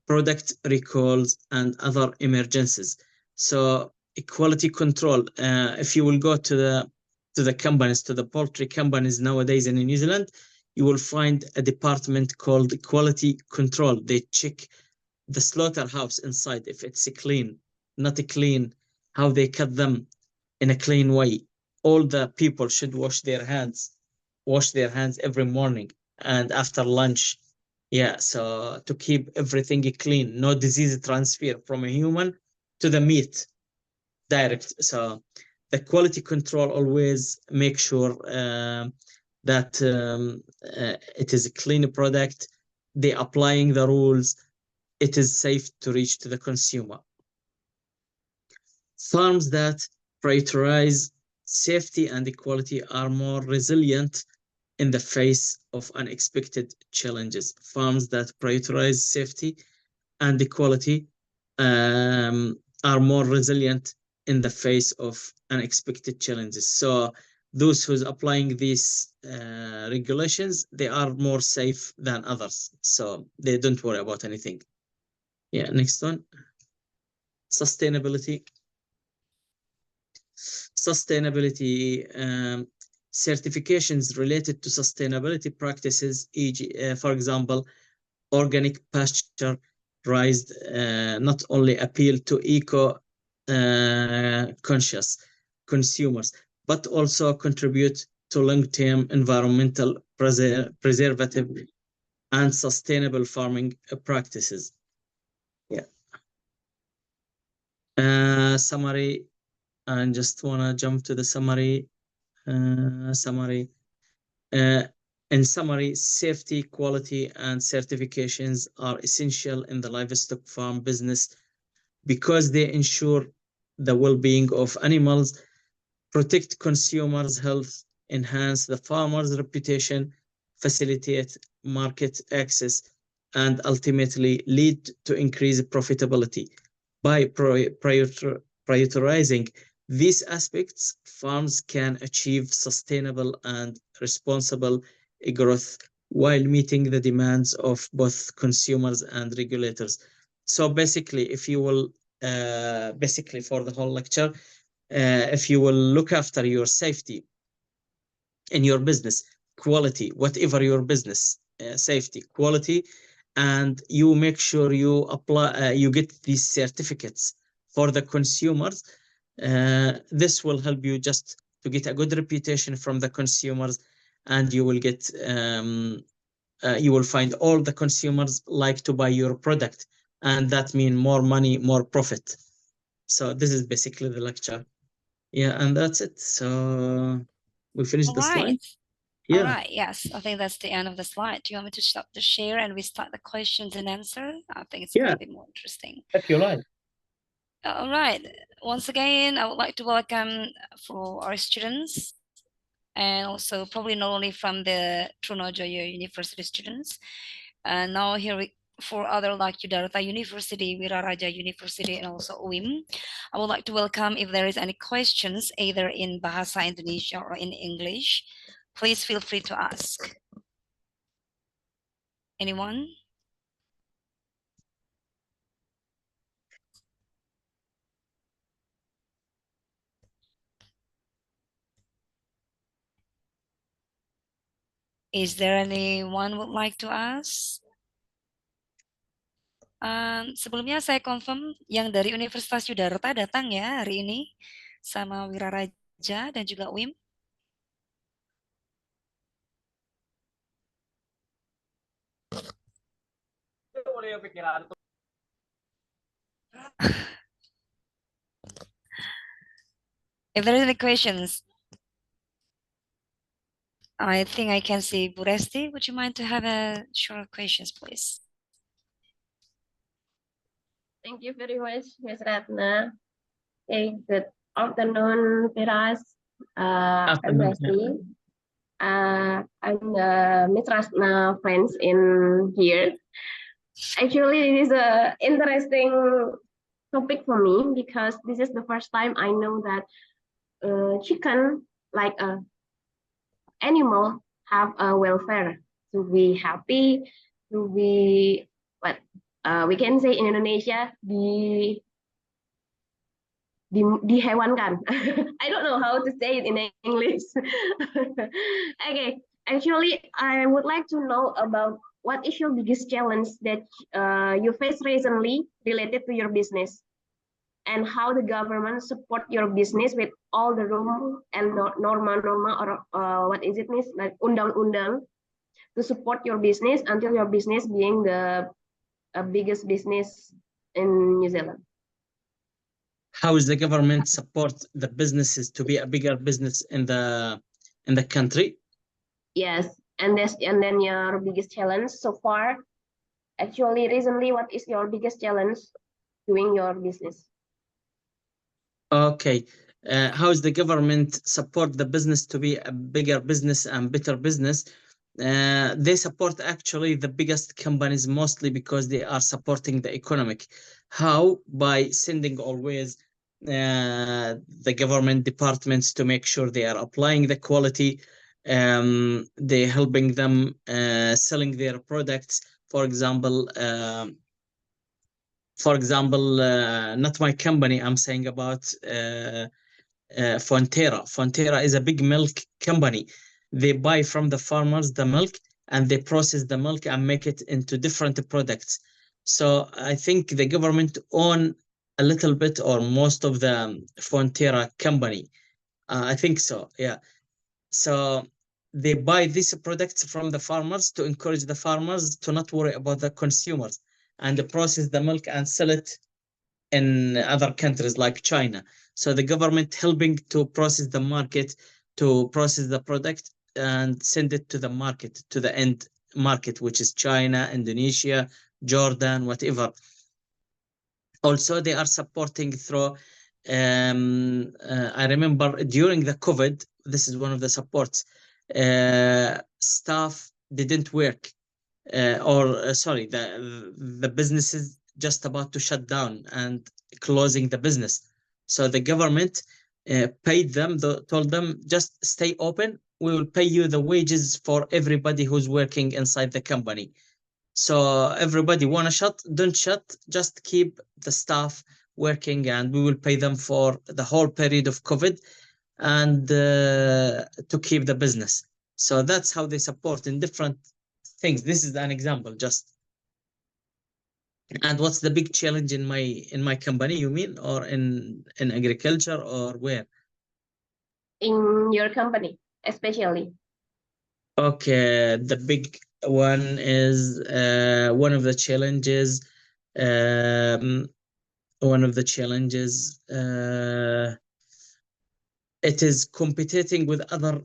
product recalls, and other emergencies. So quality control, if you will go to the companies, to the poultry companies nowadays in New Zealand, you will find a department called quality control. They check the slaughterhouse inside, if it's clean, not clean, how they cut them in a clean way. All the people should wash their hands every morning and after lunch. Yeah, so to keep everything clean, no disease transfer from a human to the meat direct. So the quality control always make sure that it is a clean product. They applying the rules. It is safe to reach to the consumer. Farms that prioritize safety and equality are more resilient in the face of unexpected challenges. Farms that prioritize safety and equality are more resilient in the face of unexpected challenges. So those who's applying these regulations, they are more safe than others. So they don't worry about anything. Yeah, next one. Sustainability. Certifications related to sustainability practices, e.g., for example, organic pasture raised, not only appeal to eco conscious consumers, but also contribute to long-term environmental preservative and sustainable farming practices. Yeah. Summary. And just want to jump to the summary. In summary, safety, quality, and certifications are essential in the livestock farm business because they ensure the well-being of animals, protect consumers' health, enhance the farmer's reputation, facilitate market access, and ultimately lead to increased profitability. By prioritizing these aspects, farms can achieve sustainable and responsible growth while meeting the demands of both consumers and regulators. So basically, if you will, basically for the whole lecture, if you will look after your safety in your business, quality, whatever your business, safety, quality, and you make sure you apply, you get these certificates for the consumers. This will help you just to get a good reputation from the consumers, and you will get, you will find all the consumers like to buy your product, and that means more money, more profit. So this is basically the lecture. Yeah, and that's it. So we finished the slide. All Yeah. right. Yes, I think that's the end of the slide. Do you want me to stop the share and we start the questions and answer? I think it's going to be more interesting. If you like. All right. Once again, I would like to welcome for our students and also probably not only from the Trunojoyo University students. And now here for other like Yudharta University, Wiraraja University, and also UIM. I would like to welcome if there is any questions either in Bahasa Indonesia or in English. Please feel free to ask. Anyone? Is there anyone would like to ask? Sebelumnya saya confirm yang dari Universitas Yudharta datang ya hari ini sama Wiraraja dan juga UIM. If there are any questions, I think I can see Buresti. Would you mind to have a short questions, please? Thank you very much, Ms. Ratna. Okay, good afternoon, Firas. I'm Afternoon. Resti. I'm Ms. Ratna friends in here. Actually, it is a interesting topic for me because this is the first time I know that chicken, like a animal, have a welfare to be happy, to be what we can say in Indonesia dihewankan. I don't know how to say it in English. Okay, actually, I would like to know about what is your biggest challenge that you faced recently related to your business, and how the government support your business with all the rule and norma or what is it means like undang-undang to support your business until your business being the biggest business in New Zealand. How is the government support the businesses to be a bigger business in the country? Yes, and then your biggest challenge so far. Actually, recently, what is your biggest challenge doing your business? Okay. How is the government support the business to be a bigger business and better business? They support actually the biggest companies mostly because they are supporting the economic. How? By sending always the government departments to make sure they are applying the quality. They helping them selling their products. For example, not my company. I'm saying about Fonterra. Fonterra is a big milk company. They buy from the farmers the milk and they process the milk and make it into different products. So I think the government own a little bit or most of the Fonterra company. I think so, yeah. So they buy these products from the farmers to encourage the farmers to not worry about the consumers and process the milk and sell it in other countries like China. So the government helping to process the market, to process the product and send it to the market, to the end market, which is China, Indonesia, Jordan, whatever. Also, they are supporting through, I remember during the COVID, this is one of the supports, staff didn't work sorry, the businesses just about to shut down and closing the business. So the government paid them, told them, just stay open. We will pay you the wages for everybody who's working inside the company. So everybody want to shut, don't shut, just keep the staff working and we will pay them for the whole period of COVID and to keep the business. So that's how they support in different things. This is an example just. And what's the big challenge in my company, you mean, or in agriculture, or where? In your company, especially. Okay, the big one is one of the challenges. One of the challenges it is competing with other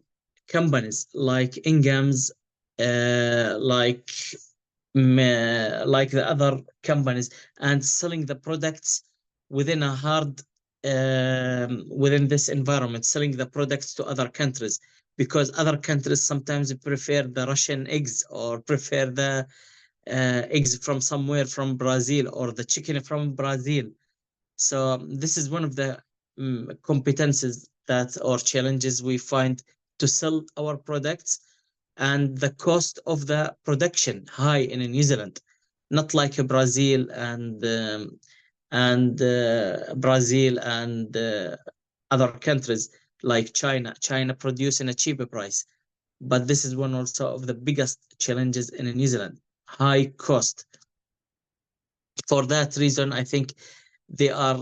companies like Incomes, like the other companies, and selling the products within a hard within this environment, selling the products to other countries, because other countries sometimes prefer the Russian eggs or prefer the eggs from somewhere from Brazil or the chicken from Brazil. So this is one of the competences that or challenges we find to sell our products, and the cost of the production high in New Zealand, not like Brazil and Brazil and other countries like China. China produce in a cheaper price, but this is one also of the biggest challenges in New Zealand, high cost. For that reason, I think they are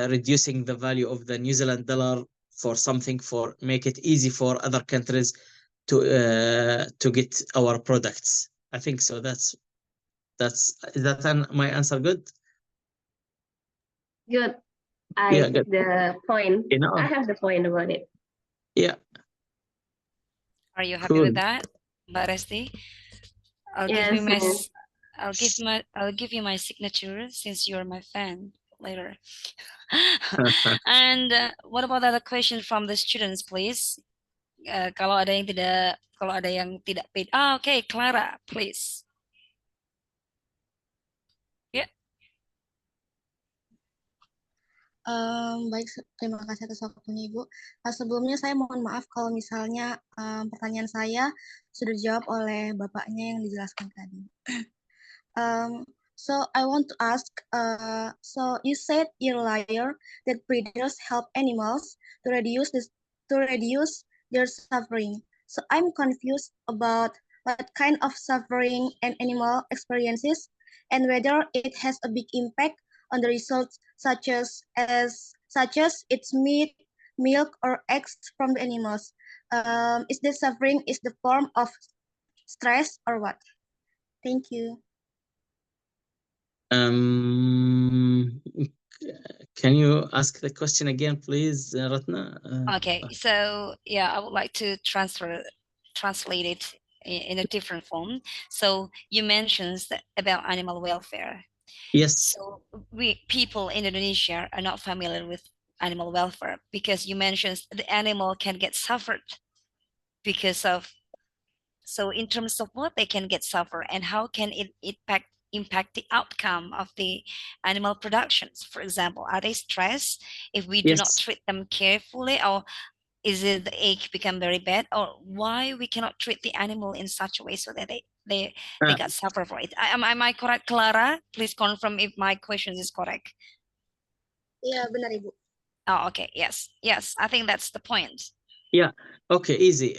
reducing the value of the New Zealand dollar for something for make it easy for other countries to get our products. I think so. That's Is that my answer good? Good. I Yeah, get good. the point. You know, I have the point about it. yeah, Are you happy cool. with that, Mbak Resti? I'll give you Yes, my yes. I'll give you my signature since you're my fan later. And what about other questions from the students, please? Kalau ada yang tidak paid. Okay, Clara, please. Ya. Baik, terima kasih atas waktunya Ibu. Sebelumnya saya mohon maaf kalau misalnya pertanyaan saya sudah dijawab oleh Bapaknya yang dijelaskan tadi. So I want to ask, so you said earlier that breeders help animals to reduce their suffering. So I'm confused about what kind of suffering an animal experiences and whether it has a big impact on the results such as its meat, milk, or eggs from the animals. Is the suffering is the form of stress or what? Thank you. Can you ask the question again, please, Ratna? Okay, so yeah, I would like to translate it in a different form. So you mentioned about animal welfare. Yes. So we people in Indonesia are not familiar with animal welfare because you mentioned the animal can get suffered because of. So in terms of what they can get suffer and how can it impact the outcome of the animal productions? For example, are they stressed if we do not Yes. treat them carefully, or is it the egg become very bad, or why we cannot treat the animal in such a way so that they got suffer for it? Am I correct, Clara? Please confirm if my question is correct. Iya, benar Ibu. Oh, okay. Yes. I think that's the point. Yeah. Okay. Easy.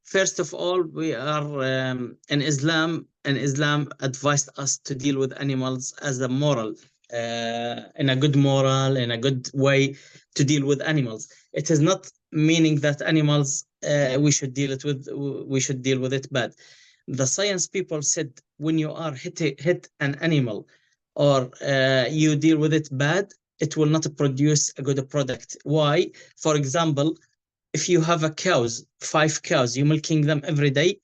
First of all, we are in Islam, and Islam advised us to deal with animals as a moral, in a good moral, in a good way to deal with animals. It is not meaning that animals we should deal with it bad. The science people said when you are hit an animal or you deal with it bad, it will not produce a good product. Why? For example, if you have 5 cows, you're milking them every day.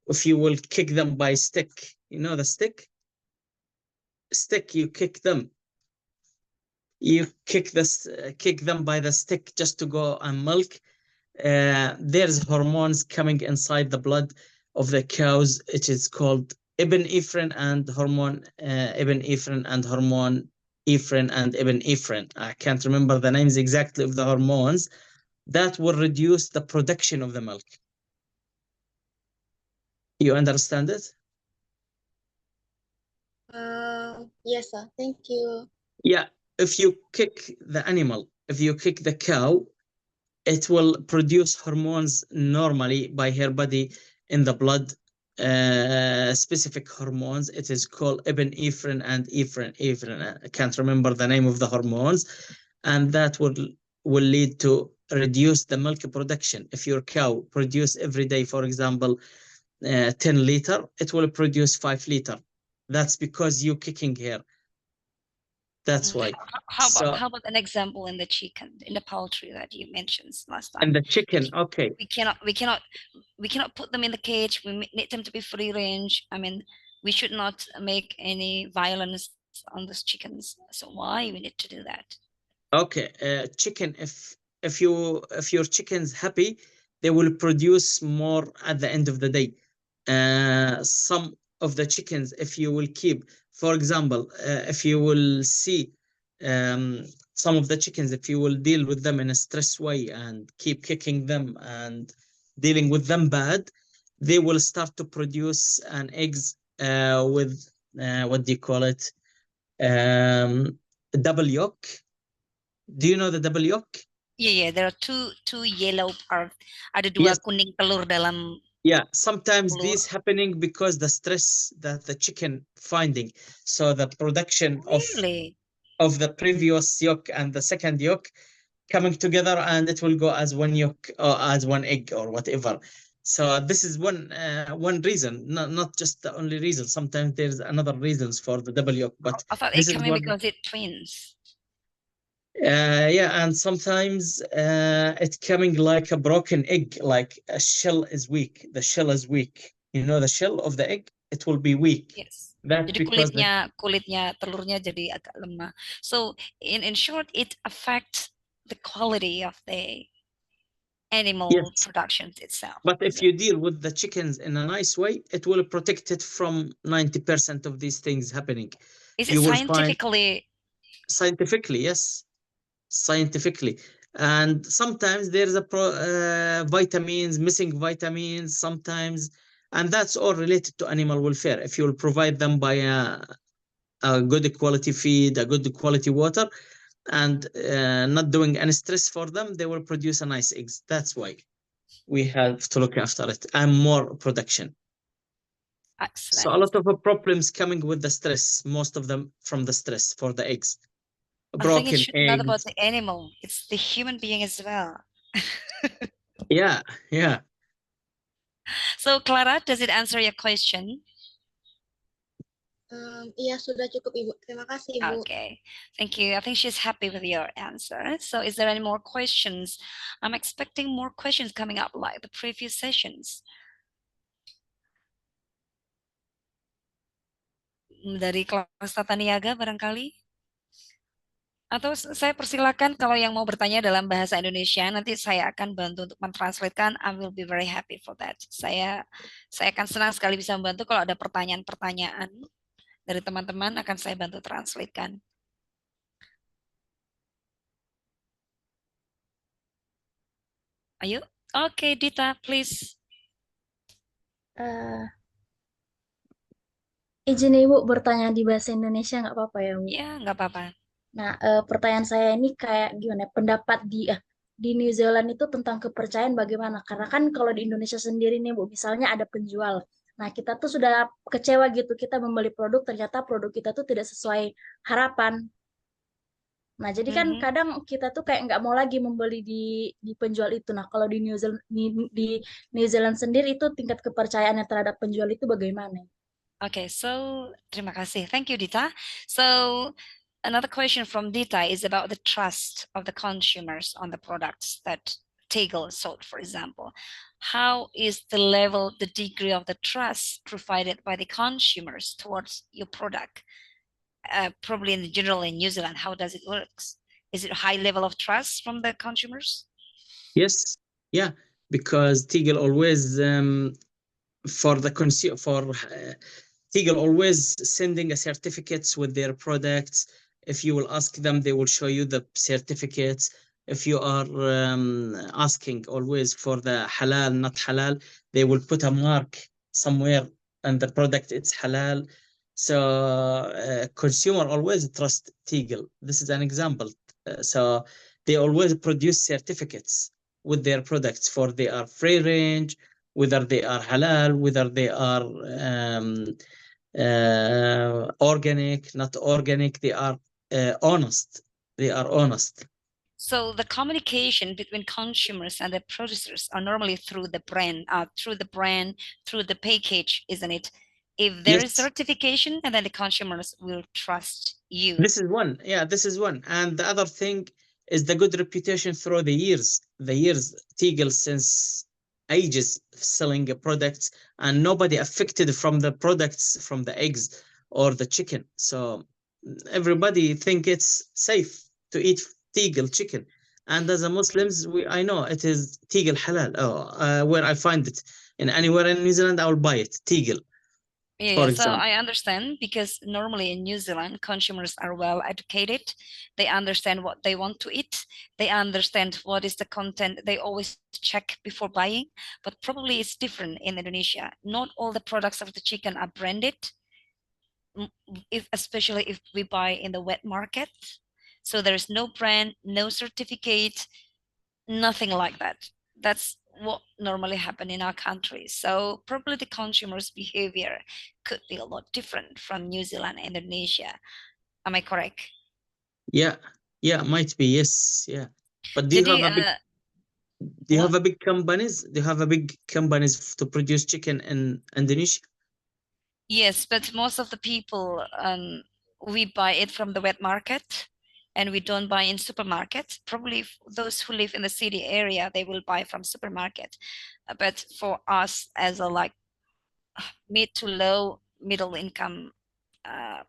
If you will kick them by stick, you know the stick, you kick them. You kick them by the stick just to go and milk. There's hormones coming inside the blood of the cows. It is called epinephrine and hormone epinephrine and hormone ephrin and epinephrine. I can't remember the names exactly of the hormones. That will reduce the production of the milk. You understand it? Yes, sir. Thank you. Yeah. If you kick the animal, if you kick the cow, it will produce hormones normally by her body in the blood, specific hormones. It is called epinephrine and ephrin. I can't remember the name of the hormones, and that will lead to reduce the milk production. If your cow produce every day, for example, 10 liter, it will produce 5 liter. That's because you kicking her. That's why. How about an example in the chicken, in the poultry that you mentioned last time? And the chicken, okay. We cannot put them in the cage. We need them to be free range. I mean, we should not make any violence on those chickens. So why we need to do that? Okay, chicken. If your chicken's happy, they will produce more at the end of the day. Some of the chickens, if you will keep, for example, if you will see some of the chickens, if you will deal with them in a stress way and keep kicking them and dealing with them bad, they will start to produce an eggs with what do you call it? Double yolk. Do you know the double yolk? Yeah. There are two yellow part. Ada dua kuning telur dalam. Yeah, sometimes this happening because the stress that the chicken finding. So the production of the previous yolk and the second yolk coming together, and it will go as one yolk or as one egg or whatever. So this is one reason, not just the only reason. Sometimes there's another reasons for the double yolk, but I thought this it is coming one. because it twins. Yeah, and sometimes it's coming like a broken egg, like a shell is weak. The shell is weak. You know, the shell of the egg, it will be weak. Yes. That's Jadi because kulitnya telurnya jadi agak lemah. So in short, it affects the quality of the animal yes. production itself. But if you deal with the chickens in a nice way, it will protect it from 90% of these things happening. Is it You will find scientifically? yes, scientifically. And sometimes there's a vitamins, missing vitamins sometimes, and that's all related to animal welfare. If you will provide them by a good quality feed, a good quality water, and not doing any stress for them, they will produce a nice eggs. That's why we have to look after it and more production. Excellent. So a lot of problems coming with the stress, most of them from the stress for the eggs. I think it Broken should not about eggs. the animal, it's the human being as well. Yeah, yeah. So Clara, does it answer your question? Iya, sudah cukup, Ibu. Terima kasih, Ibu. Okay, thank you. I think she's happy with your answer. So is there any more questions? I'm expecting more questions coming up like the previous sessions. Dari kelas tata niaga barangkali? Atau saya persilakan kalau yang mau bertanya dalam bahasa Indonesia, nanti saya akan bantu untuk mentranslatekan. I will be very happy for that. Saya akan senang sekali bisa membantu kalau ada pertanyaan-pertanyaan dari teman-teman, akan saya bantu translatekan. Ayo, oke, Dita, please. Izin Ibu bertanya di bahasa Indonesia nggak apa-apa ya, Bu? Ya, nggak apa-apa. Nah, pertanyaan saya ini kayak gimana? Pendapat di New Zealand itu tentang kepercayaan bagaimana? Karena kan kalau di Indonesia sendiri nih, Bu, misalnya ada penjual. Nah, kita tuh sudah kecewa gitu, kita membeli produk, ternyata produk kita tuh tidak sesuai harapan. Nah, jadi kan kadang kita tuh kayak nggak mau lagi membeli di penjual itu. Nah, kalau di New Zealand sendiri itu tingkat kepercayaannya terhadap penjual itu bagaimana? Okay, so terima kasih. Thank you, Dita. So another question from Dita is about the trust of the consumers on the products that Tegel sold, for example. How is the level, the degree of the trust provided by the consumers towards your product? Probably in general in New Zealand, how does it work? Is it a high level of trust from the consumers? Yes, yeah, because Tegel always for the consumer Tegel always sending a certificates with their products. If you will ask them, they will show you the certificates. If you are asking always for the halal, not halal, they will put a mark somewhere on the product it's halal. So consumer always trust Tegel. This is an example. So they always produce certificates with their products for they are free range, whether they are halal, whether they are organic, not organic, they are honest. They are honest. So the communication between consumers and the producers are normally through the brand, through the package, isn't it? If there is certification, and then the consumers will trust you. This is one. Yeah, this is one. And the other thing is the good reputation through the years. Tegel since ages selling products, and nobody affected from the products, from the eggs or the chicken. So everybody think it's safe to eat Tegel chicken. And as a Muslims, I know it is Tegel halal. Where I find it in anywhere in New Zealand, I will buy it Tegel. Yeah, so I understand, because normally in New Zealand, consumers are well educated. They understand what they want to eat. They understand what is the content. They always check before buying, but probably it's different in Indonesia. Not all the products of the chicken are branded, especially if we buy in the wet market. So there's no brand, no certificate, nothing like that. That's what normally happen in our country. So probably the consumers' behavior could be a lot different from New Zealand and Indonesia. Am I correct? Yeah, might be, yes, yeah. But these Jadi, are the big... Do you What? have a big companies? Do you have a big companies to produce chicken in Indonesia? Yes, but most of the people we buy it from the wet market, and we don't buy in supermarkets. Probably those who live in the city area, they will buy from supermarket. But for us as a like mid to low middle income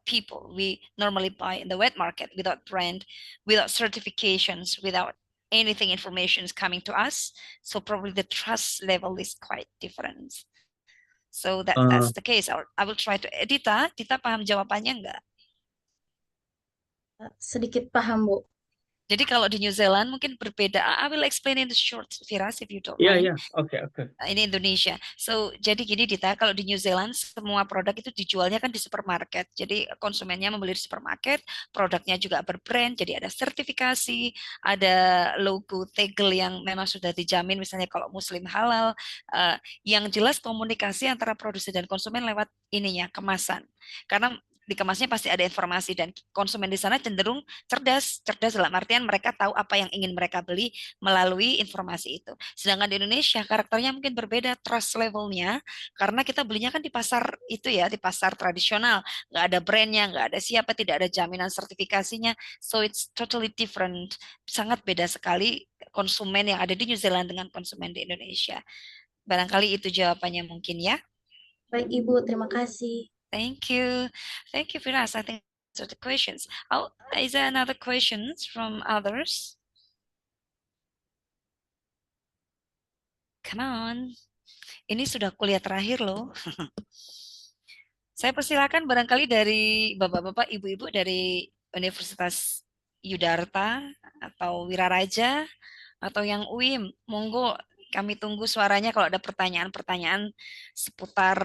people, we normally buy in the wet market without brand, without certifications, without anything information is coming to us. So probably the trust level is quite different. So that's the case. I will try to Dita paham jawabannya enggak? Sedikit paham, Bu. Jadi kalau di New Zealand mungkin berbeda. I will explain in the short, Firas, if you don't Yeah, mind. yeah. Okay, okay. Ini Indonesia. So, jadi gini Dita, kalau di New Zealand semua produk itu dijualnya kan di supermarket. Jadi konsumennya membeli di supermarket, produknya juga berbrand, jadi ada sertifikasi, ada logo tegel yang memang sudah dijamin, misalnya kalau Muslim halal. Yang jelas komunikasi antara produsen dan konsumen lewat ininya, kemasan. Karena di kemasnya pasti ada informasi, dan konsumen di sana cenderung cerdas dalam artian mereka tahu apa yang ingin mereka beli melalui informasi itu. Sedangkan di Indonesia karakternya mungkin berbeda, trust levelnya, karena kita belinya kan di pasar itu ya, di pasar tradisional, nggak ada brandnya, nggak ada siapa, tidak ada jaminan sertifikasinya, so it's totally different, sangat beda sekali konsumen yang ada di New Zealand dengan konsumen di Indonesia. Barangkali itu jawabannya mungkin ya. Baik, Ibu. Terima kasih. Thank you. Thank you, Firas. I think those are the questions. Oh, is there another questions from others? Come on. Ini sudah kuliah terakhir loh. Saya persilakan barangkali dari bapak-bapak, ibu-ibu dari Universitas Yudarta atau Wiraraja atau yang UIM. Monggo kami tunggu suaranya kalau ada pertanyaan-pertanyaan seputar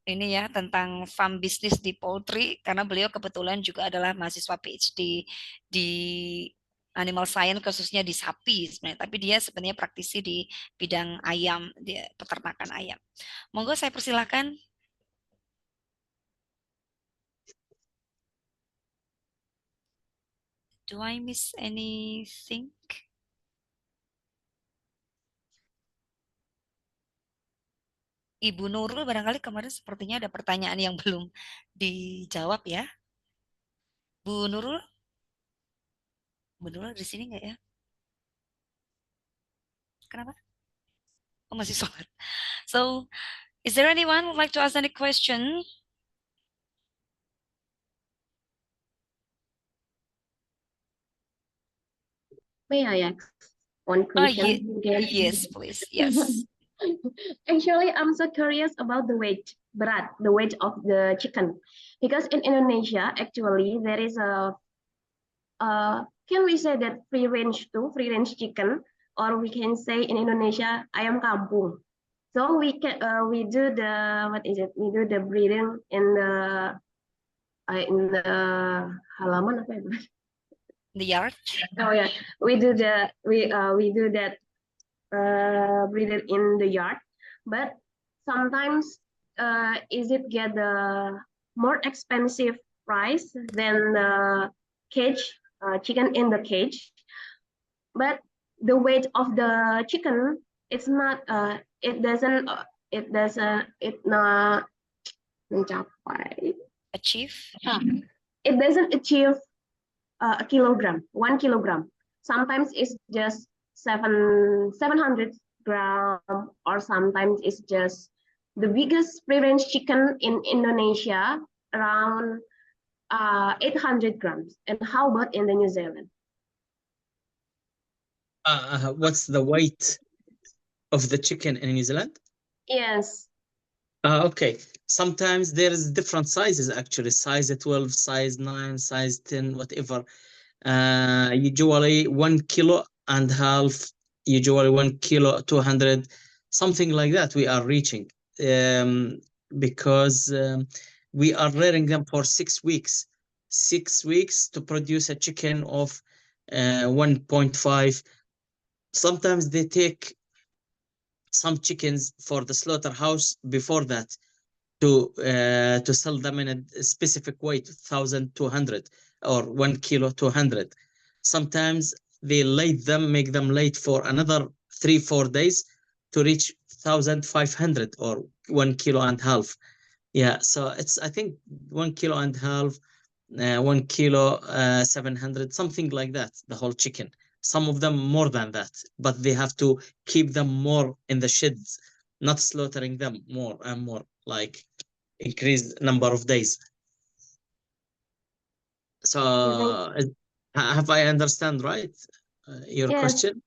ini ya, tentang farm bisnis di poultry, karena beliau kebetulan juga adalah mahasiswa PhD di animal science, khususnya di sapi sebenarnya, tapi dia sebenarnya praktisi di bidang ayam, di peternakan ayam. Monggo saya persilakan. Do I miss anything? Ibu Nurul barangkali kemarin sepertinya ada pertanyaan yang belum dijawab ya. Bu Nurul? Bu Nurul di sini nggak ya? Kenapa? Oh, masih sholat. So, is there anyone who would like to ask any question? May I ask one question again? Yes, please. Yes. Actually, I'm so curious about the weight, berat, the weight of the chicken, because in Indonesia, actually, there is a, can we say that free range too, free range chicken, or we can say in Indonesia, ayam kampung. So we can, we do the, what is it? We do the breeding in the halaman apa ya? The yard? Oh yeah, we do the we do that breeding in the yard, but sometimes is it get the more expensive price than the cage chicken in the cage, but the weight of the chicken it's not it doesn't it not mencapai Achieve? it doesn't achieve a kilogram, 1 kilogram. Sometimes it's just 700 gram, or sometimes it's just the biggest free range chicken in Indonesia around 800 grams. And how about in the New Zealand? What's the weight of the chicken in New Zealand? Yes. Okay. Sometimes there's different sizes actually, size 12, size 9, size 10, whatever. Usually 1 kilo and half, usually 1 kilo 200, something like that we are reaching, because we are rearing them for 6 weeks. 6 weeks to produce a chicken of 1.5. Sometimes they take some chickens for the slaughterhouse before that to sell them in a specific weight, 1,200 or 1 kilo 200. Sometimes they make them late for another 3-4 days to reach 1,500 or 1.5 kg. Yeah, so it's, I think, 1.5 kg, 1 kilo, 700, something like that, the whole chicken. Some of them more than that, but they have to keep them more in the sheds, not slaughtering them more and more, like increased number of days. So have I understand right your Yes, question?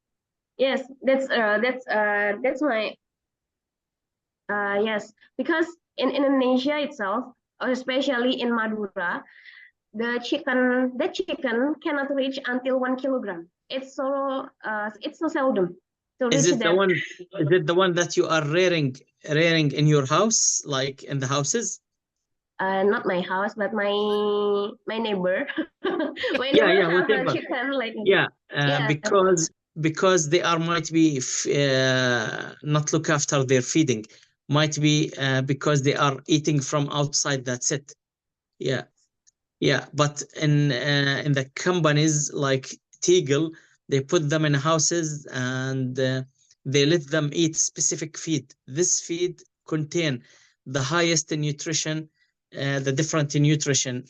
yes, that's my yes, because in Indonesia itself, especially in Madura, the chicken cannot reach until 1 kilogram. It's so seldom to Is reach it the that. one, is it the one that you are rearing in your house, like in the houses? Not my house, but my neighbor. My Yeah, neighbor yeah, have a whatever. chicken like Yeah, yeah. because they are might be not look after their feeding, might be because they are eating from outside. That's it. Yeah, yeah. But in the companies like Teagle, they put them in houses and they let them eat specific feed. This feed contain the highest in nutrition, the different in nutrition.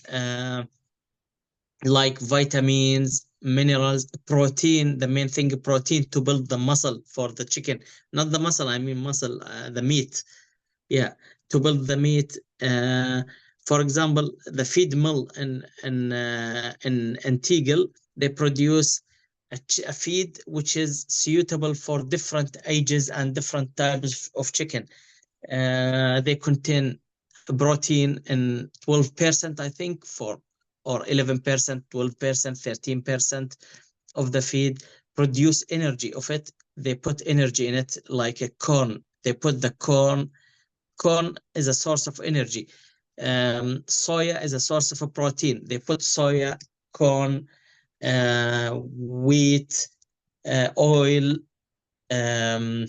Like vitamins, minerals, protein, the main thing, protein to build the muscle for the chicken. Not the muscle, I mean muscle, the meat. Yeah, to build the meat. For example, the feed mill in Teagle, they produce a feed which is suitable for different ages and different types of chicken. They contain protein in 12%, I think, for or 11%, 12%, 13% of the feed. Produce energy of it. They put energy in it like a corn. They put the corn. Corn is a source of energy. Soya is a source of a protein. They put soya, corn, wheat, oil, um,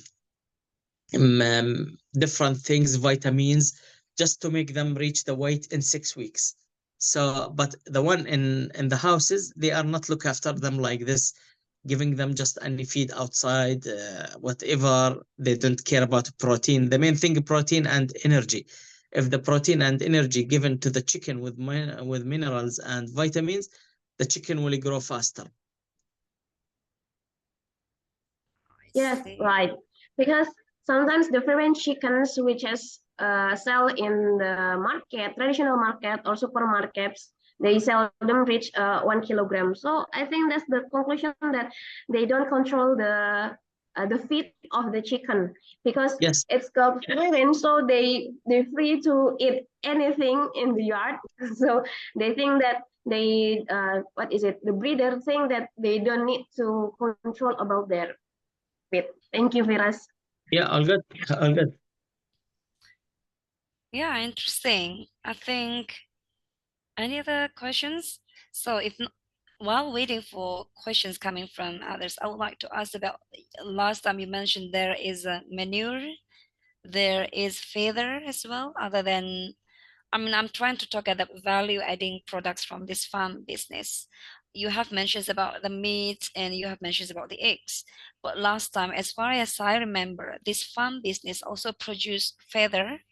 different things, vitamins, just to make them reach the weight in 6 weeks. So, but the one in the houses, they are not look after them like this, giving them just any feed outside, whatever. They don't care about protein. The main thing, protein and energy. If the protein and energy given to the chicken with minerals and vitamins, the chicken will grow faster. Yes, See. right. Because sometimes the foreign chickens which is sell in the market, traditional market or supermarkets, they seldom reach 1 kilogram. So I think that's the conclusion, that they don't control the feed of the chicken, because Yes. it's called foreign, so they're free to eat anything in the yard. So they think that they what is it? The breeder think that they don't need to control about their. Thank you, Firas. Yeah, all good. All good. Yeah, interesting. I think any other questions? So while waiting for questions coming from others, I would like to ask about last time you mentioned there is a manure, there is feather as well, other than, I mean, I'm trying to talk about value adding products from this farm business. You have mentions about the meat and you have mentions about the eggs. But last time, as far as I remember, this farm business also produced feather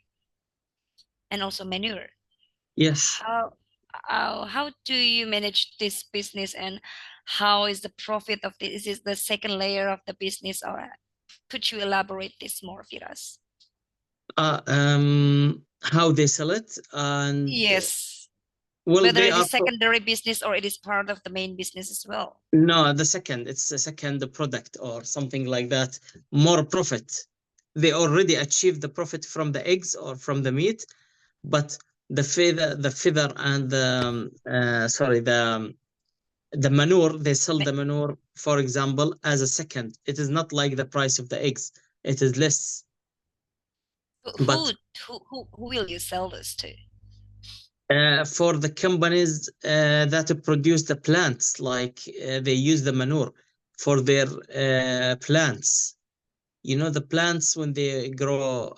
and also manure. Yes. How do you manage this business, and how is the profit of this? Is the second layer of the business, or could you elaborate this more, Firas? How they sell it, and Yes. well, Whether they it are is secondary business or it is part of the main business as well. no, the second, it's a second product or something like that. More profit. They already achieved the profit from the eggs or from the meat, but the feather and the manure, they sell the manure, for example, as a second. It is not like the price of the eggs. It is less. But Who will you sell this to? for the companies that produce the plants, like they use the manure for their plants. You know, the plants when they grow,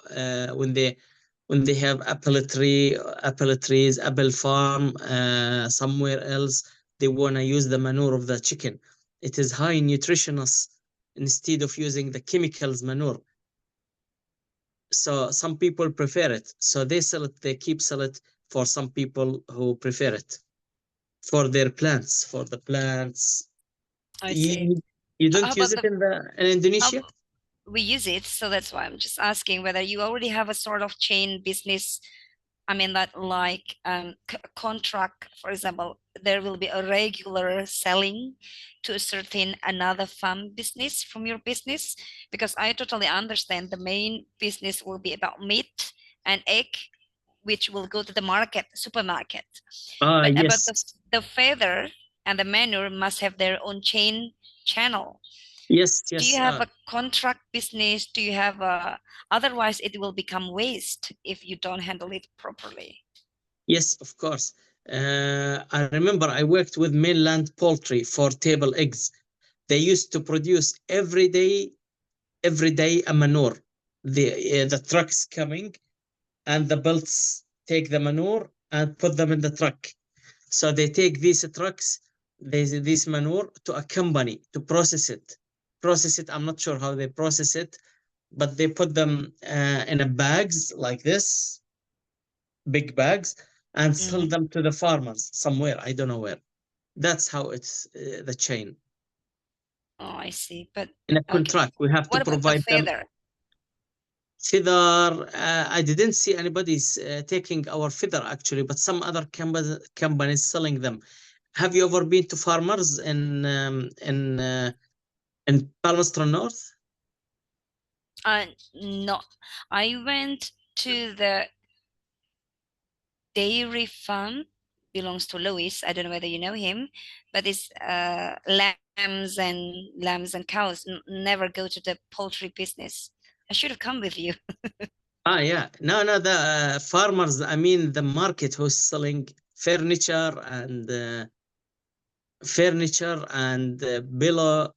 when they have apple trees, apple farm somewhere else, they want to use the manure of the chicken. It is high nutritionous instead of using the chemicals manure. So some people prefer it. So they sell it, they keep sell it for some people who prefer it for their plants, for the plants. I see. You How don't use about it in Indonesia? we use it, so that's why I'm just asking whether you already have a sort of chain business. I mean that like contract, for example, there will be a regular selling to a certain another farm business from your business, because I totally understand the main business will be about meat and egg, which will go to the market, supermarket. But about Yes. the feather and the manure must have their own chain channel. Yes, Do you yes. have a contract business? Do you have a, otherwise it will become waste if you don't handle it properly. Yes, of course. I remember I worked with mainland poultry for table eggs. They used to produce every day a manure. The trucks coming and the belts take the manure and put them in the truck. So they take these trucks, this manure to a company to process it. I'm not sure how they process it, but they put them in a bags like this, big bags, and sell them to the farmers somewhere. I don't know where. That's how it's the chain. Oh, I see. But In a okay. contract, we have to What about the provide them. feather? Feather, I didn't see anybody's taking our feather actually, but some other companies selling them. Have you ever been to farmers in Palmerston North? No, I went to the dairy farm, belongs to Louis. I don't know whether you know him, but it's lambs and cows. Never go to the poultry business. I should have come with you. Yeah. No, the farmers, I mean the market who's selling furniture and pillow,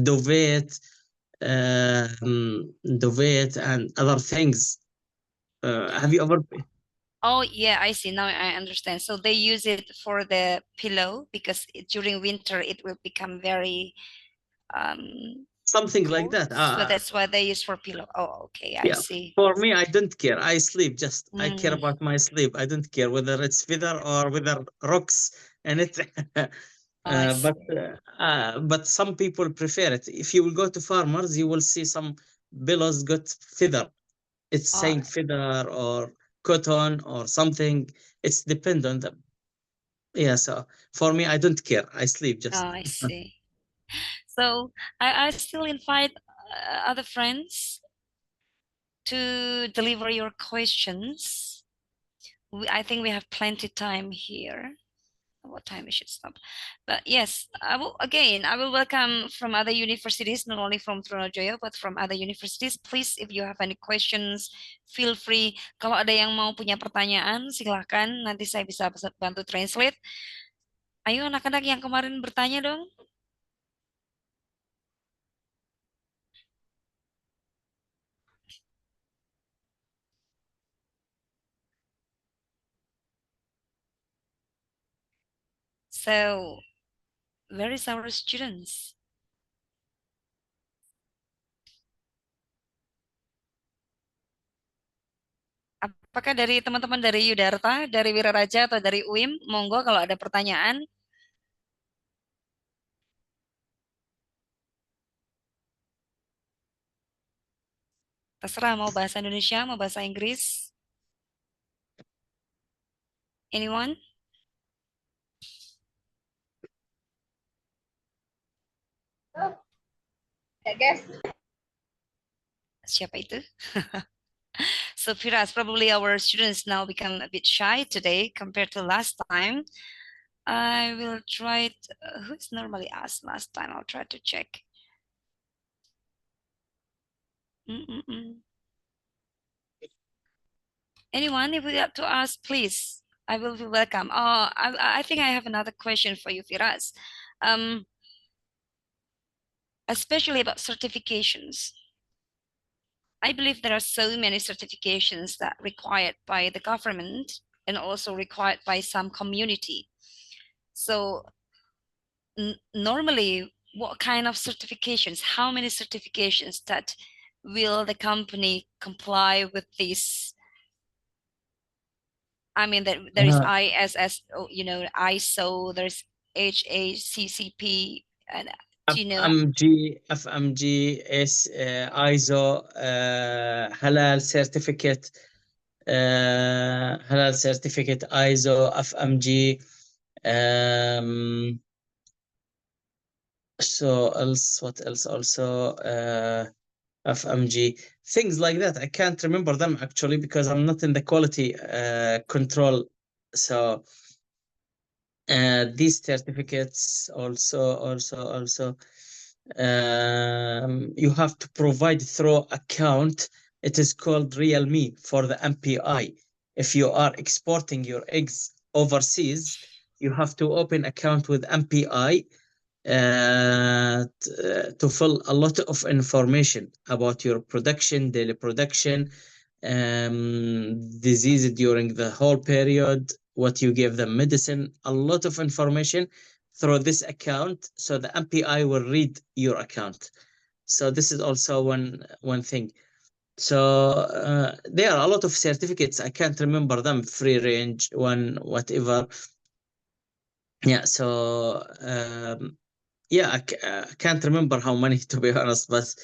duvet, and other things. Have you ever? Oh yeah, I see. Now I understand. So they use it for the pillow because during winter it will become very Something like cold. that. So that's why they use for pillow. Oh, okay, I Yeah. see. For me, I don't care. I sleep. Just I care Mm, about my sleep. I don't care whether it's feather or whether rocks and it. I But some people prefer it. If you will go to farmers, you will see some pillows got feather. It's saying feather or cotton or something. It's depend on them. Yeah. So for me, I don't care. I sleep just. I see. So I still invite other friends to deliver your questions. I think we have plenty time here. What time we should stop? But yes, I will welcome from other universities, not only from Trunojoyo, but from other universities. Please, if you have any questions, feel free. Kalau ada yang mau punya pertanyaan, silahkan. Nanti saya bisa bantu translate. Ayo anak-anak yang kemarin bertanya dong. So, where is our students? Apakah dari teman-teman dari Yudarta, dari Wiraraja, atau dari UIM? Monggo kalau ada pertanyaan. Terserah mau bahasa Indonesia, mau bahasa Inggris. Anyone? I guess. Siapa itu? So Firas, probably our students now become a bit shy today compared to last time. I will try it. Who's normally asked last time? I'll try to check. Anyone, if we have to ask, please, I will be welcome. Oh, I think I have another question for you, Firas. Especially about certifications. I believe there are so many certifications that required by the government and also required by some community. So normally, what kind of certifications, how many certifications that will the company comply with this? I mean, there is ISS, you know, ISO, there's HACCP, and do you know? FMG, ISO, halal certificate, ISO, FMG. So else, what else? Also, FMG, things like that. I can't remember them actually because I'm not in the quality control. So these certificates also you have to provide through account. It is called Realme for the MPI. If you are exporting your eggs overseas, you have to open account with MPI to fill a lot of information about your production, daily production, disease during the whole period, what you give them medicine, a lot of information through this account, so the MPI will read your account. So this is also one thing. So there are a lot of certificates. I can't remember them. Free range one, whatever. Yeah. So yeah, I can't remember how many to be honest, but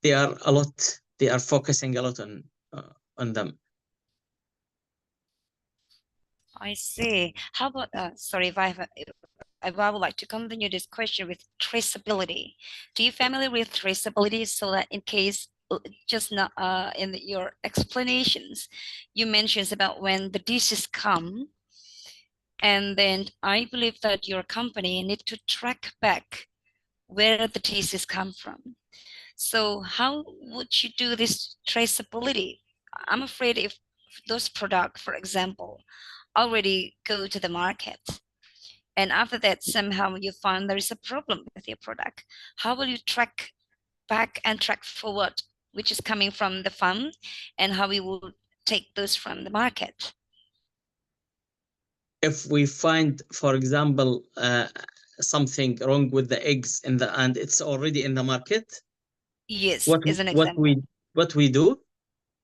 they are a lot. They are focusing a lot on them. I see. How about, sorry if I would like to continue this question with traceability. Do you familiar with traceability, so that in case, just not in your explanations, you mentioned about when the dishes come, and then I believe that your company need to track back where the dishes come from. So how would you do this traceability? I'm afraid if those products, for example, already go to the market, and after that somehow you find there is a problem with your product, how will you track back and track forward which is coming from the farm, and how we will take those from the market? If we find, for example, something wrong with the eggs and it's already in the market, Yes, what as an what example. we do?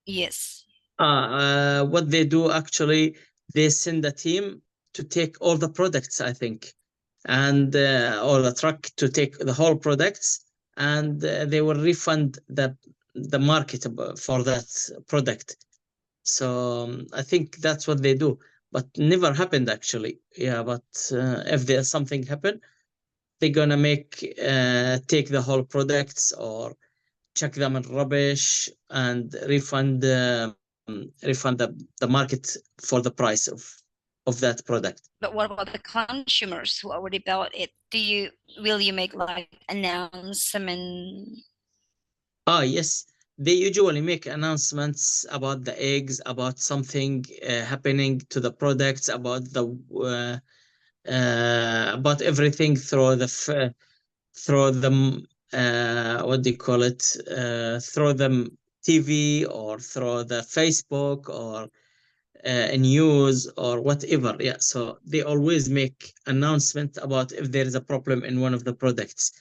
Yes. What they do actually, they send a team to take all the products, I think, and or a truck to take the whole products, and they will refund the market for that product. So I think that's what they do, but never happened actually. Yeah, but if there's something happen, they're gonna take the whole products or chuck them in rubbish and refund the market for the price of that product. But what about the consumers who already bought it? Will you make like announcement? Yes, they usually make announcements about the eggs, about something happening to the products, about everything through what do you call it, through the TV or through the Facebook or news or whatever. Yeah, so they always make announcement about if there is a problem in one of the products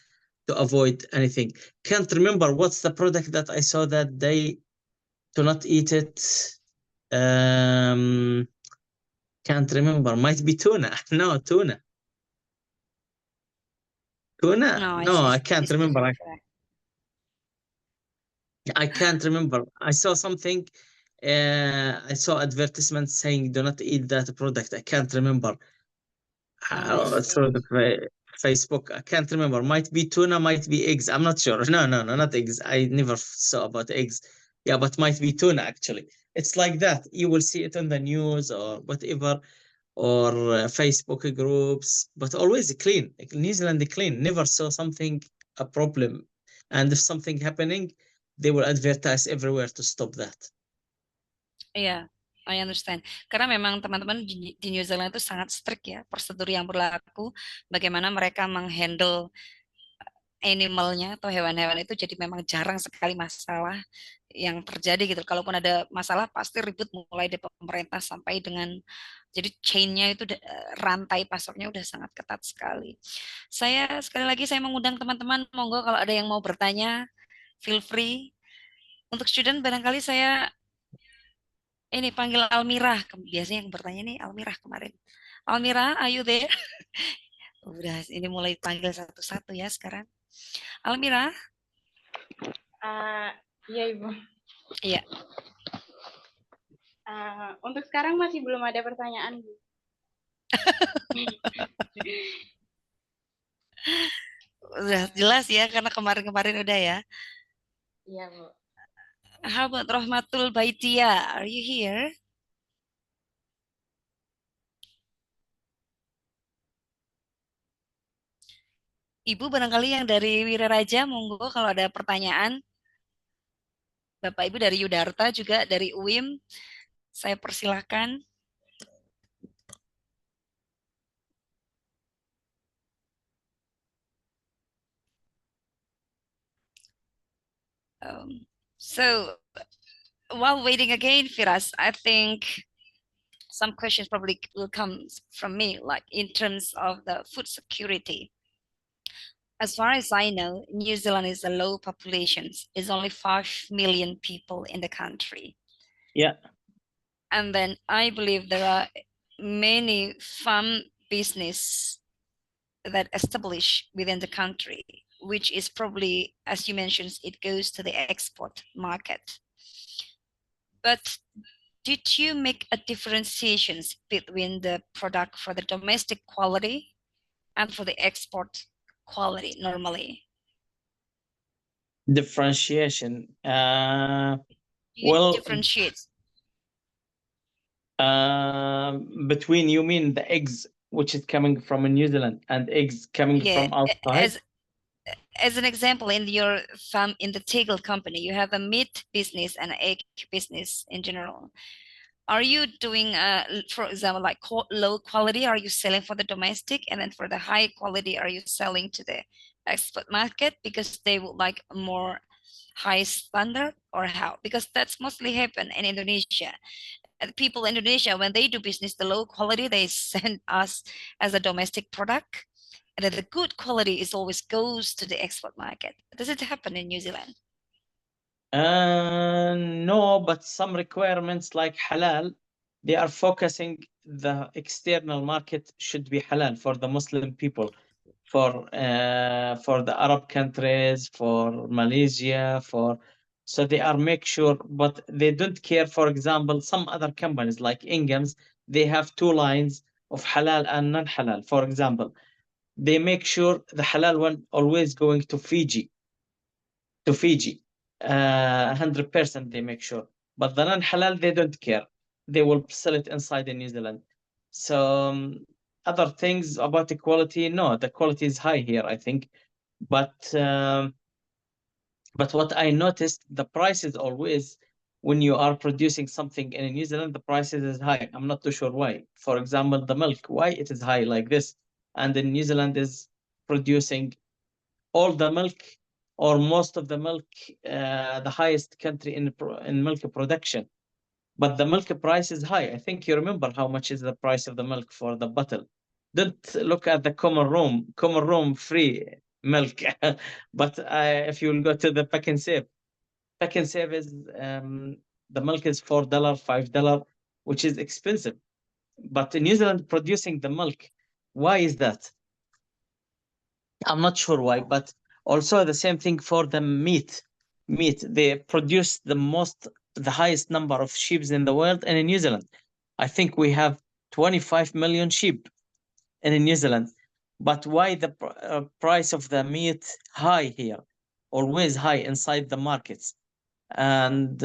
to avoid anything. Can't remember what's the product that I saw that day to not eat it. Can't remember. Might be tuna. No, tuna. Tuna? No, No, I can't it's remember. different for that. I can't remember. I saw something. I saw advertisement saying do not eat that product. I can't remember. I Through the see. Facebook. I can't remember. Might be tuna, might be eggs. I'm not sure. No, not eggs. I never saw about eggs. Yeah, but might be tuna actually. It's like that. You will see it on the news or whatever, or Facebook groups, but always clean. New Zealand clean. Never saw something a problem. And if something happening, they will advertise everywhere to stop that. Iya, I understand. Karena memang teman-teman di New Zealand itu sangat strict ya, prosedur yang berlaku, bagaimana mereka menghandle animalnya atau hewan-hewan itu, jadi memang jarang sekali masalah yang terjadi gitu. Kalaupun ada masalah pasti ribut mulai dari pemerintah sampai dengan Jadi chain-nya itu rantai pasoknya udah sangat ketat sekali. Sekali lagi saya mengundang teman-teman, monggo kalau ada yang mau bertanya, feel free. Untuk student barangkali saya ini panggil Almirah. Biasanya yang bertanya nih Almirah kemarin. Almirah, are you there? Udah ini mulai panggil satu-satu ya sekarang. Almirah? Iya Ibu. Iya. Untuk sekarang masih belum ada pertanyaan Bu. Udah jelas ya karena kemarin-kemarin udah ya. Iya Bu. How about Rahmatul Baitia? Are you here? Ibu barangkali yang dari Wiraraja, monggo kalau ada pertanyaan. Bapak Ibu dari Yudarta juga dari UIM, saya persilahkan. So while waiting again, Firas, I think some questions probably will come from me, like in terms of the food security. As far as I know, New Zealand is a low population. It's only 5 million people in the country. Yeah. And then I believe there are many farm business that establish within the country, which is probably, as you mentioned, it goes to the export market. But did you make a differentiations between the product for the domestic quality and for the export quality normally? Differentiation. You Well, differentiate between, you mean the eggs which is coming from New Zealand and eggs coming from outside? As an example, in your farm, in the Tegel company, you have a meat business and egg business in general. Are you doing, for example, like low quality? Are you selling for the domestic, and then for the high quality, are you selling to the export market because they would like a more high standard, or how? Because that's mostly happen in Indonesia. And people in Indonesia, when they do business, the low quality they send us as a domestic product, and then the good quality is always goes to the export market. Does it happen in New Zealand? No, but some requirements like halal, they are focusing the external market should be halal for the Muslim people, for the Arab countries, for Malaysia, so they are make sure, but they don't care. For example, some other companies like Ingham's, they have two lines of halal and non-halal. For example, they make sure the halal one always going to Fiji. 100% they make sure, but the non-halal they don't care, they will sell it inside in New Zealand. So other things about the quality, no, the quality is high here, I think, but what I noticed, the price is always, when you are producing something in New Zealand, the prices is high. I'm not too sure why. For example, the milk, why it is high like this, and in New Zealand is producing all the milk or most of the milk, the highest country in milk production, but the milk price is high. I think you remember how much is the price of the milk for the bottle. Don't look at the common room free milk, but if you will go to the pack and save is the milk is $4, $5, which is expensive. But in New Zealand producing the milk, why is that? I'm not sure why, but also the same thing for the meat. They produce the highest number of sheep in the world, and in New Zealand, I think we have 25 million sheep in New Zealand. But why the price of the meat high here, always high inside the markets? And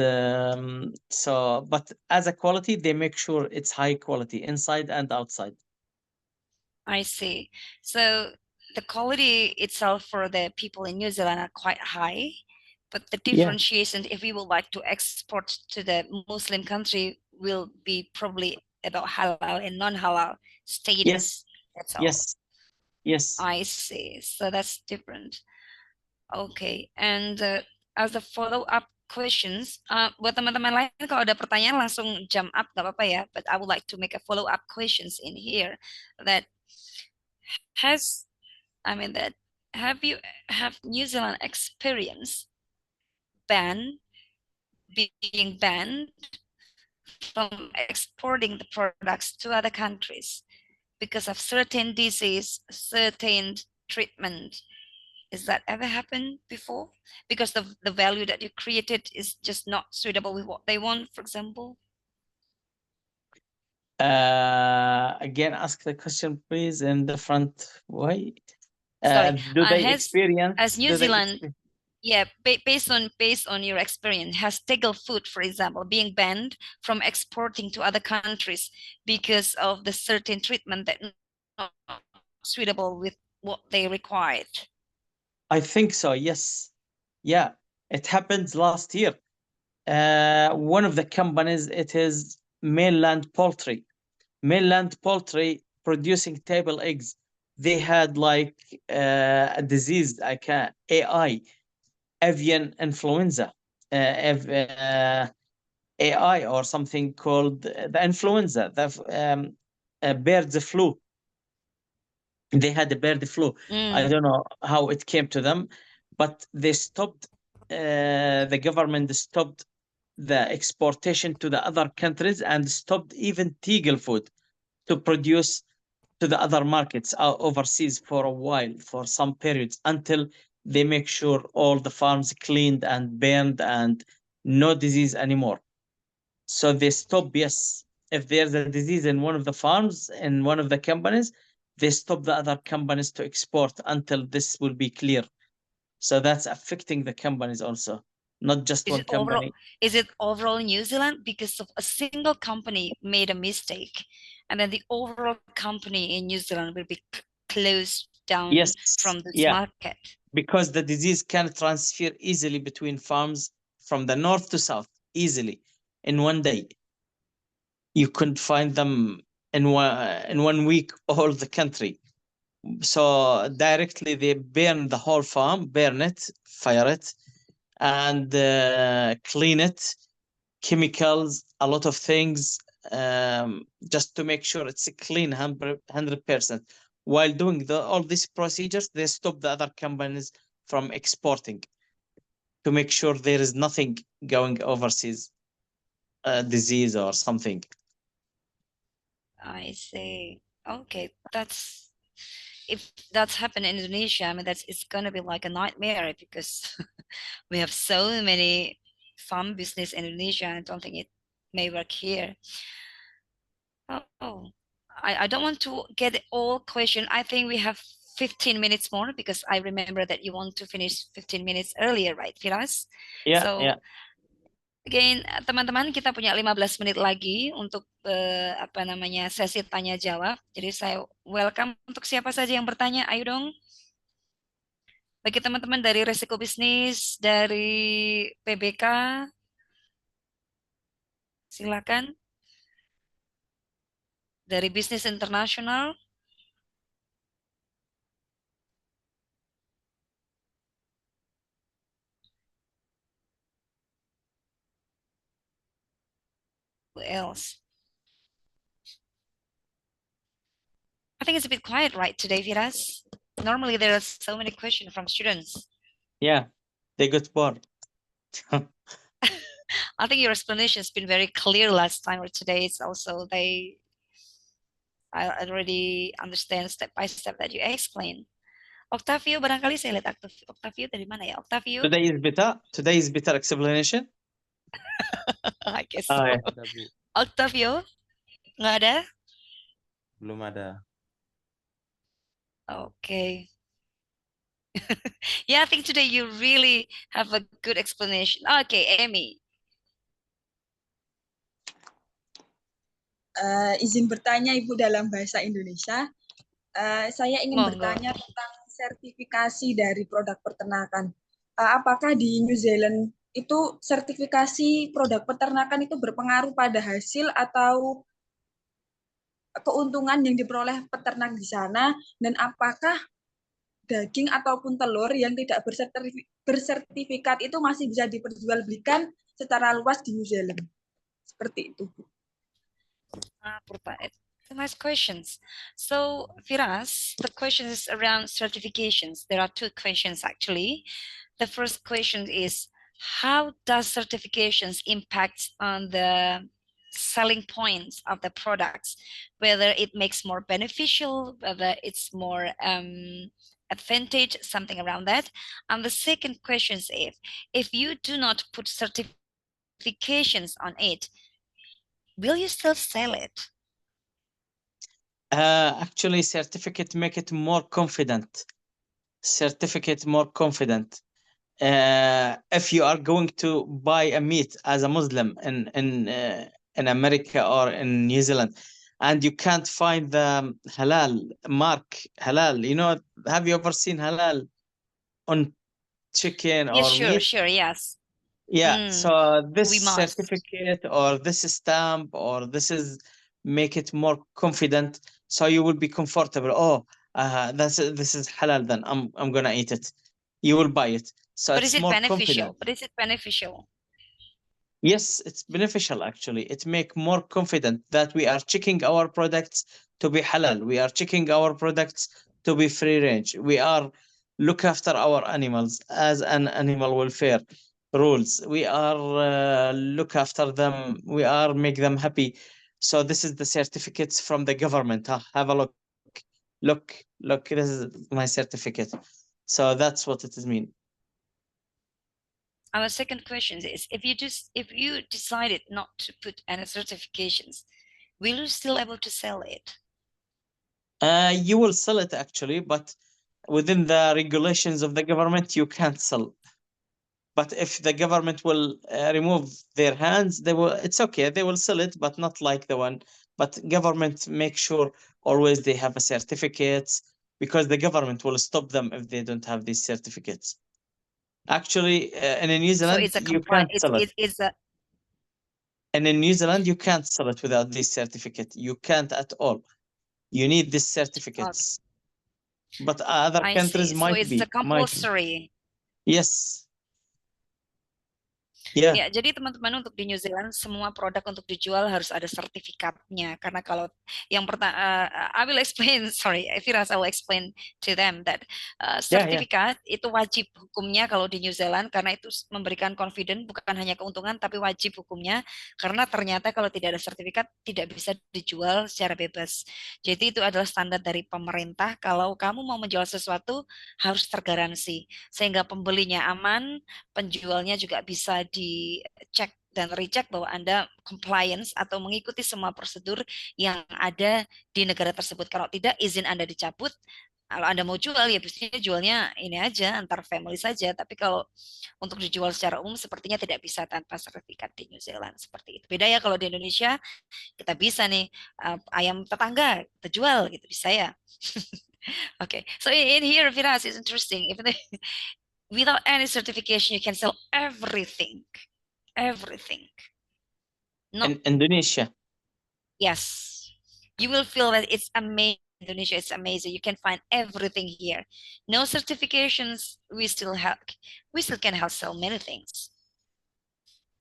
but as a quality, they make sure it's high quality inside and outside. I see. So the quality itself for the people in New Zealand are quite high, but the differentiation, if we would like to export to the Muslim country, will be probably about halal and non-halal status. Yes. That's all. Yes. I see. So that's different. Okay. And as a follow-up questions. Buat teman-teman lain kalau ada pertanyaan langsung jump up, gak apa-apa ya. But I would like to make a follow-up questions in here. That have New Zealand experience being banned from exporting the products to other countries because of certain disease, certain treatment? Is that ever happened before? Because the value that you created is just not suitable with what they want, for example? Again, ask the question, please, in the front way. Sorry, Do they experience? as New Zealand, yeah, based on your experience, has Tegel food, for example, being banned from exporting to other countries because of the certain treatment that not suitable with what they required? I think so, yes. Yeah, it happened last year. One of the companies, it is Mainland Poultry. Mainland Poultry producing table eggs. They had like a disease, like AI, avian influenza, AI or something called the influenza, the bird flu. They had the bird flu. I don't know how it came to them, but they stopped. The government stopped the exportation to the other countries and stopped even Tegel food to produce to the other markets overseas for a while, for some periods, until they make sure all the farms cleaned and burned and no disease anymore. So they stop, yes. If there's a disease in one of the farms, in one of the companies, they stop the other companies to export until this will be clear. So that's affecting the companies also, not just one company. Is it overall New Zealand because of a single company made a mistake, and then the overall company in New Zealand will be closed down from this market? Because the disease can transfer easily between farms from the north to south, easily in one day. You couldn't find them in 1 week all the country. So directly they burn the whole farm, burn it, fire it, and clean it, chemicals, a lot of things, just to make sure it's a clean 100%. While doing all these procedures, they stop the other companies from exporting to make sure there is nothing going overseas, disease or something. I see. Okay, if that's happened in Indonesia, I mean, it's gonna be like a nightmare because we have so many farm business in Indonesia. I don't think it may work here. Oh, I don't want to get all question. I think we have 15 minutes more because I remember that you want to finish 15 minutes earlier, right, Firas? Yeah, so, yeah. Again, teman-teman, kita punya 15 menit lagi untuk sesi tanya jawab. Jadi saya welcome untuk siapa saja yang bertanya. Ayo dong. Bagi teman-teman dari Resiko Bisnis, dari PBK, silakan. Dari Bisnis Internasional. Who else? I think it's a bit quiet, right, today, Firas? Normally there are so many questions from students. Yeah, they got bored. I think your explanation has been very clear last time, or today it's also I already understand step by step that you explain. Octavio, barangkali saya lihat Octavio dari mana ya? Octavio? Today is better explanation. I guess so. Octavio, nggak ada? Belum ada. Okay. Yeah, I think today you really have a good explanation. Okay, Amy. Izin bertanya Ibu dalam bahasa Indonesia. Saya ingin bertanya tentang sertifikasi dari produk peternakan. Apakah di New Zealand itu sertifikasi produk peternakan itu berpengaruh pada hasil atau keuntungan yang diperoleh peternak di sana, dan apakah daging ataupun telur yang tidak bersertifikat itu masih bisa diperjualbelikan secara luas di New Zealand. Seperti itu. Nice questions. So, Firas, the question is around certifications. There are two questions actually. The first question is, how does certifications impact on the selling points of the products, whether it makes more beneficial, whether it's more advantage, something around that. And the second question is, if you do not put certifications on it, will you still sell it? Actually, certificate make it more confident. Certificate more confident. If you are going to buy a meat as a Muslim in America or in New Zealand, and you can't find the halal mark, halal, you know, have you ever seen halal on chicken Yes, or sure, meat? sure, yes. Yeah, so this We must. certificate or this stamp or this is make it more confident, so you will be comfortable. Oh, this is halal. Then I'm gonna eat it. You will buy it. So But it's is it more beneficial? confident. But is it beneficial? Yes, it's beneficial actually. It make more confident that we are checking our products to be halal. We are checking our products to be free range. We are look after our animals as an animal welfare rules. We are look after them. We are make them happy. So this is the certificates from the government. Have a look. Look. This is my certificate. So that's what it is mean. Our second question is, if you decided not to put any certifications, will you still able to sell it? You will sell it actually, but within the regulations of the government, you can't sell. But if the government will remove their hands, they will. It's okay. They will sell it, but not like the one. But government make sure always they have a certificates, because the government will stop them if they don't have these certificates. Actually, in New So Zealand, it's a you can't sell it. it's a And in New Zealand, you can't sell it without this certificate. You can't at all. You need these certificates. But other I countries see. So it's a might be. compulsory. Yes. Yeah. Ya, jadi teman-teman untuk di New Zealand semua produk untuk dijual harus ada sertifikatnya, karena kalau yang pertama I will explain, sorry, Firas, I will explain to them that sertifikat itu wajib hukumnya kalau di New Zealand, karena itu memberikan confident, bukan hanya keuntungan tapi wajib hukumnya, karena ternyata kalau tidak ada sertifikat tidak bisa dijual secara bebas. Jadi itu adalah standar dari pemerintah, kalau kamu mau menjual sesuatu harus tergaransi sehingga pembelinya aman, penjualnya juga bisa dicek dan recheck bahwa Anda compliance atau mengikuti semua prosedur yang ada di negara tersebut. Kalau tidak, izin Anda dicabut. Kalau Anda mau jual, ya biasanya jualnya ini aja, antar family saja. Tapi kalau untuk dijual secara umum, sepertinya tidak bisa tanpa sertifikat di New Zealand. Seperti itu. Beda ya kalau di Indonesia, kita bisa nih, ayam tetangga, kita jual, gitu bisa ya. Okay, so in here, Firas, is interesting. If without any certification, you can sell everything. Everything. No. In Indonesia. Yes. You will feel that it's amazing. Indonesia is amazing. You can find everything here. No certifications, we still can help sell many things.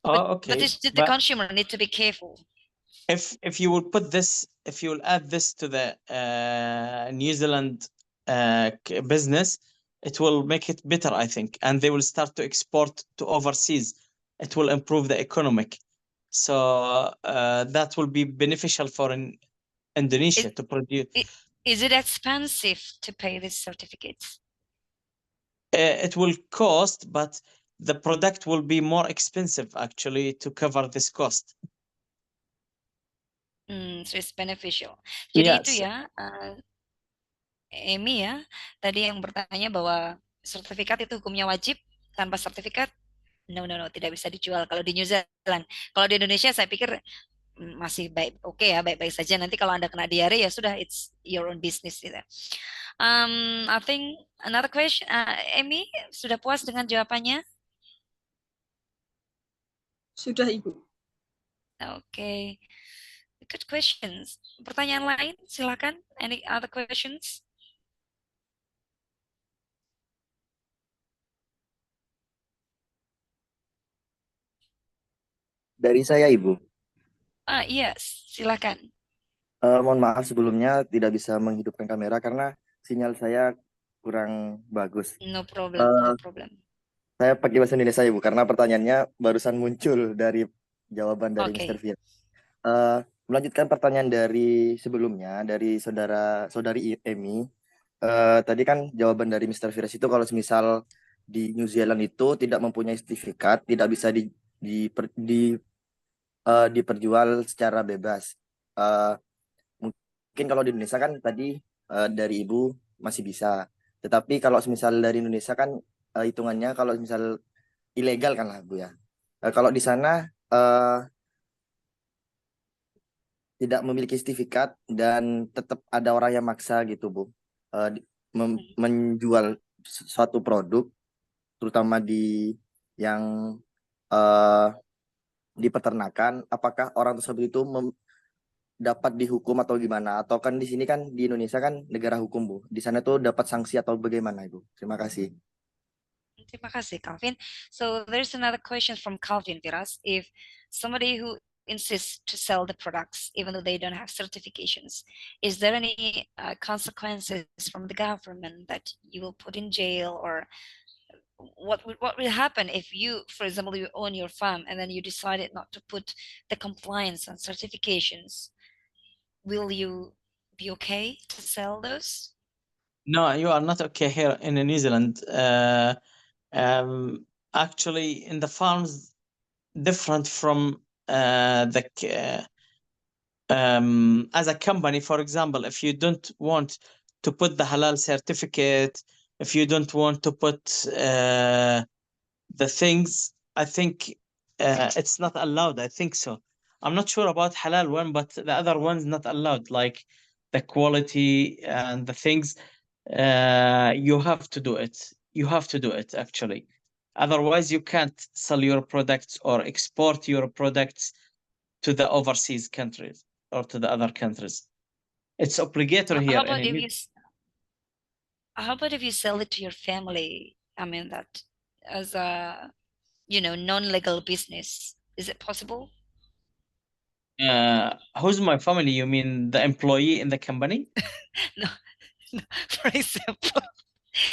Oh, okay. But the consumer need to be careful. If you will put this, if you will add this to the New Zealand business, it will make it better, I think, and they will start to export to overseas. It will improve the economic, so that will be beneficial for Indonesia to produce. Is it expensive to pay these certificates? It will cost, but the product will be more expensive actually to cover this cost. So it's beneficial. Jadi Yes. itu ya, Amy ya, tadi yang bertanya bahwa sertifikat itu hukumnya wajib, tanpa sertifikat, no, tidak bisa dijual kalau di New Zealand. Kalau di Indonesia saya pikir masih baik, oke ya, baik-baik saja. Nanti kalau Anda kena diare ya sudah, it's your own business gitu. I think another question, Amy, sudah puas dengan jawabannya? Sudah, Ibu. Okay. Good questions. Pertanyaan lain, silakan. Any other questions? Dari saya, Ibu. Yes, silakan. Mohon maaf sebelumnya tidak bisa menghidupkan kamera karena sinyal saya kurang bagus. No problem, no Eh, problem. saya pakai bahasa Indonesia, Ibu, karena pertanyaannya barusan muncul dari jawaban dari Oke. Mr. Fir. Melanjutkan pertanyaan dari sebelumnya, dari saudari Emi. Tadi kan jawaban dari Mr. Firas itu kalau misal di New Zealand itu tidak mempunyai sertifikat, tidak bisa diperjual secara bebas. Eh, Mungkin kalau di Indonesia kan tadi dari Ibu masih bisa. Tetapi kalau misal dari Indonesia kan hitungannya kalau misal ilegal kan lah Bu ya. Kalau di sana tidak memiliki sertifikat dan tetap ada orang yang maksa gitu Bu. Menjual suatu produk terutama di yang eh, di peternakan, apakah orang tersebut itu dapat dihukum atau gimana? Atau kan di sini kan di Indonesia kan negara hukum Bu. Di sana tuh dapat sanksi atau bagaimana Ibu? Terima kasih. Terima kasih, Calvin. So there's another question from Calvin, Firas. If somebody who insists to sell the products even though they don't have certifications, is there any consequences from the government that you will put in jail, or what will happen if you, for example, you own your farm and then you decided not to put the compliance and certifications? Will you be okay to sell those? No, you are not okay here in New Zealand. Actually, in the farms, different from as a company, for example, if you don't want to put the halal certificate, if you don't want to put the things, I think it's not allowed. I think so. I'm not sure about halal one, but the other one's not allowed. Like the quality and the things, you have to do it. You have to do it actually. Otherwise, you can't sell your products or export your products to the overseas countries or to the other countries. It's obligatory here. How about if you sell it to your family? I mean, that as a, non-legal business. Is it possible? Who's my family? You mean the employee in the company? No, for example.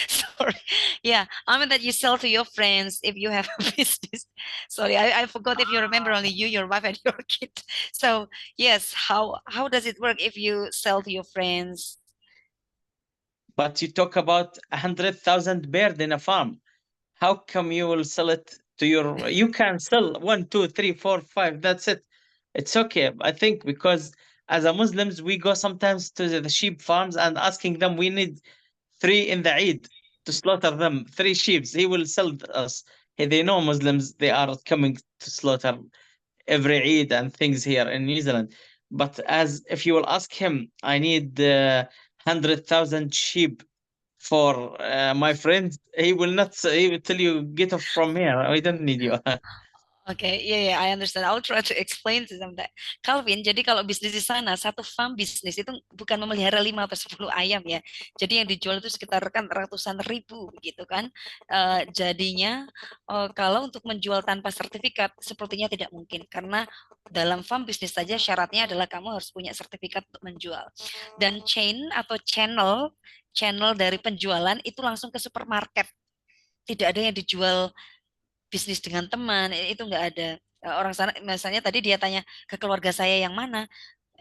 Sorry. Yeah, I mean that you sell to your friends if you have a business. Sorry, I forgot if you remember only you, your wife, and your kid. So yes, how does it work if you sell to your friends? But you talk about 100,000 bird in a farm. How come you will sell it to your? You can sell 1, 2, 3, 4, 5. That's it. It's okay. I think because as a Muslims, we go sometimes to the sheep farms and asking them, we need 3 in the Eid to slaughter them. 3 sheep. He will sell us. They know Muslims. They are coming to slaughter every Eid and things here in New Zealand. But as if you will ask him, I need 100,000 sheep for my friend, he will not. He will tell you, get off from here. I don't need you. Okay, yeah, I understand. I'll try to explain to them that. Calvin, jadi kalau bisnis di sana, satu farm bisnis itu bukan memelihara 5 atau 10 ayam ya. Jadi yang dijual itu sekitar kan ratusan ribu gitu kan. Jadinya kalau untuk menjual tanpa sertifikat sepertinya tidak mungkin. Karena dalam farm bisnis saja syaratnya adalah kamu harus punya sertifikat untuk menjual. Dan chain atau channel dari penjualan itu langsung ke supermarket. Tidak ada yang dijual bisnis dengan teman, itu nggak ada. Orang sana misalnya tadi dia tanya ke keluarga saya yang mana,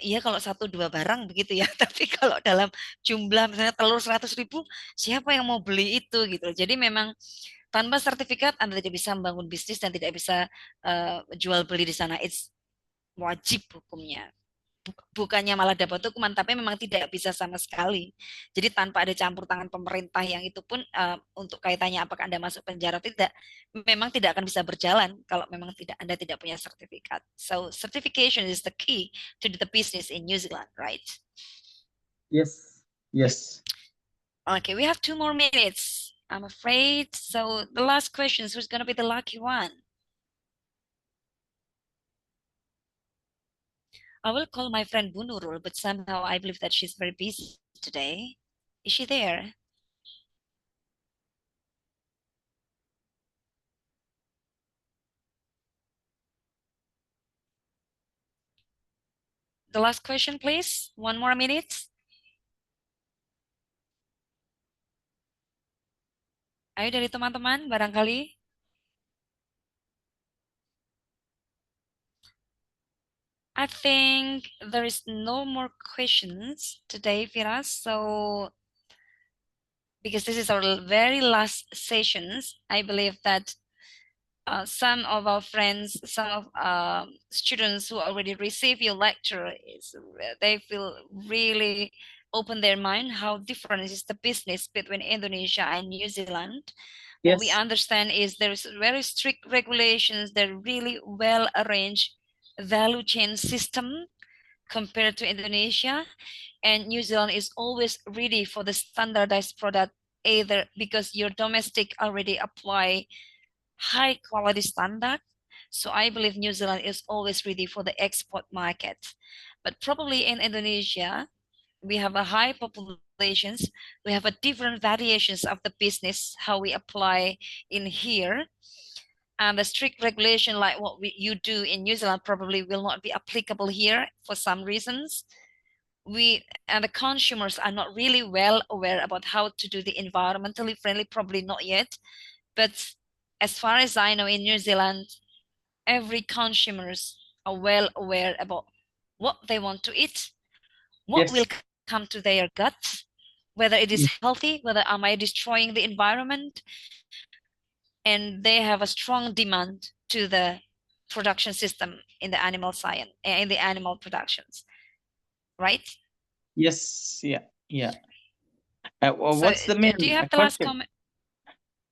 iya kalau 1-2 barang begitu ya, tapi kalau dalam jumlah misalnya telur 100.000, siapa yang mau beli itu gitu. Jadi memang tanpa sertifikat Anda tidak bisa membangun bisnis dan tidak bisa jual beli di sana. It's wajib hukumnya. Bukannya malah dapat hukuman, tapi memang tidak bisa sama sekali. Jadi tanpa ada campur tangan pemerintah yang itu pun untuk kaitannya apakah Anda masuk penjara tidak, memang tidak akan bisa berjalan kalau memang Anda tidak punya sertifikat. So certification is the key to the business in New Zealand, right? Yes. Yes. Okay, we have 2 more minutes, I'm afraid. So the last question, who's going to be the lucky one? I will call my friend Bunurul, but somehow I believe that she's very busy today. Is she there? the last question, please. 1 more minute. Ayo dari teman-teman, barangkali. I think there is no more questions today, Firas. So, because this is our very last sessions, I believe that some of our friends, some of students who already received your lecture, they feel really open their mind how different is the business between Indonesia and New Zealand. What we understand is there's very strict regulations, they're really well arranged value chain system compared to Indonesia, and New Zealand is always ready for the standardized product, either because your domestic already apply high quality standard. So I believe New Zealand is always ready for the export market. But probably in Indonesia, we have a high populations, we have a different variations of the business, how we apply in here. And the strict regulation like what you do in New Zealand probably will not be applicable here for some reasons. And the consumers are not really well aware about how to do the environmentally friendly, probably not yet. But as far as I know, in New Zealand, every consumers are well aware about what they want to eat, what will come to their gut, whether it is healthy, whether am I destroying the environment, and they have a strong demand to the production system in the animal science, in the animal productions, right? Yes, yeah. What's So the main do you have the last question?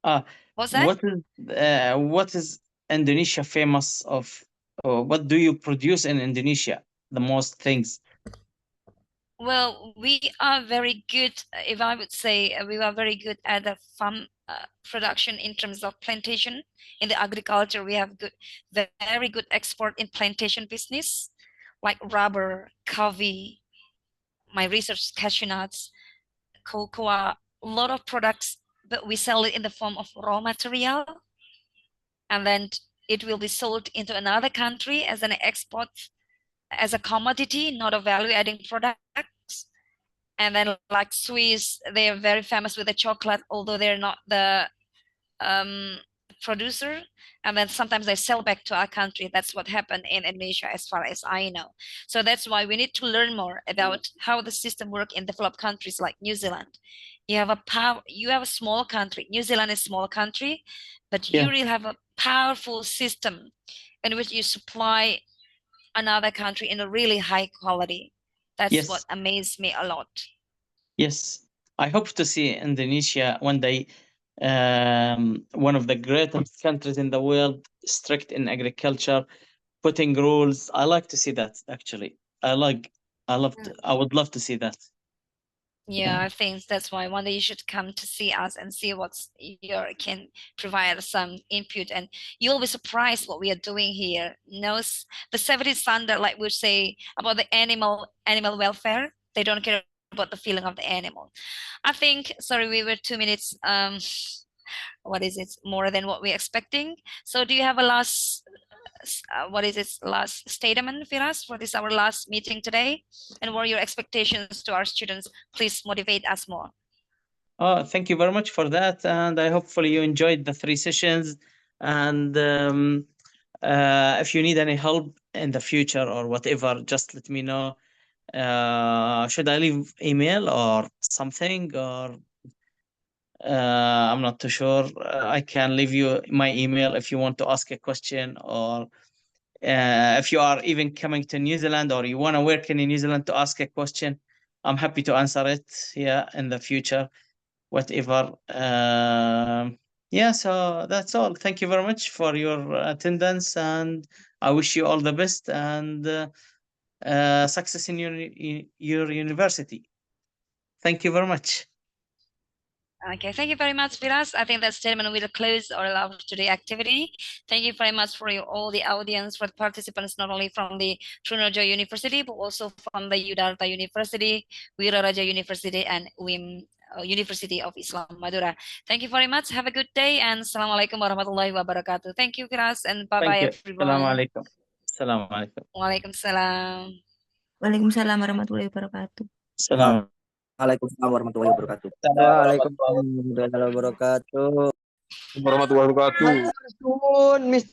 comment? What's that? What is Indonesia famous of? What do you produce in Indonesia? The most things. Well, we are very good, if I would say, we are very good at the farm production in terms of plantation. In the agriculture, we have very good export in plantation business, like rubber, coffee, my research, cashew nuts, cocoa, a lot of products, but we sell it in the form of raw material. And then it will be sold into another country as an export, as a commodity, not a value-adding products. And then like Swiss, they are very famous with the chocolate, although they're not the producer. And then sometimes they sell back to our country. That's what happened in Indonesia, as far as I know. So that's why we need to learn more about how the system works in developed countries like New Zealand. You have a small country. New Zealand is a small country, but you really have a powerful system in which you supply another country in a really high quality. That's what amazed me a lot. Yes, I hope to see Indonesia one day, one of the greatest countries in the world, strict in agriculture, putting rules. I like to see that actually. I would love to see that. Yeah, I think that's why one day you should come to see us and see what's can provide some input, and you'll be surprised what we are doing here. The 70 standard, like we say about the animal welfare, they don't care about the feeling of the animal. I think, sorry, we were 2 minutes, what is it, more than what we're expecting. So do you have a last last statement, Firas, for this our last meeting today? And what are your expectations to our students? Please motivate us more. Thank you very much for that, and I hopefully you enjoyed the 3 sessions. And if you need any help in the future or whatever, just let me know. Should I leave email or something, or I'm not too sure. I can leave you my email if you want to ask a question, or if you are even coming to New Zealand or you want to work in New Zealand to ask a question, I'm happy to answer it in the future, whatever. So that's all. Thank you very much for your attendance, and I wish you all the best and success in your university. Thank you very much. Okay, thank you very much, Firas. I think that statement will close our today activity. Thank you very much for all the audience, for the participants, not only from the Trunojo University, but also from the Yudharta University, Wiraraja University, and UIM University of Islam Madura. Thank you very much. Have a good day, and Assalamualaikum warahmatullahi wabarakatuh. Thank you, Firas, and bye-bye, everyone. Assalamualaikum. Assalamualaikum. Waalaikumsalam. Waalaikumsalam warahmatullahi wabarakatuh. Waalaikumsalam warahmatullahi wabarakatuh. Waalaikumsalam warahmatullahi wabarakatuh. Warahmatullahi wabarakatuh. Matur suwun, Miss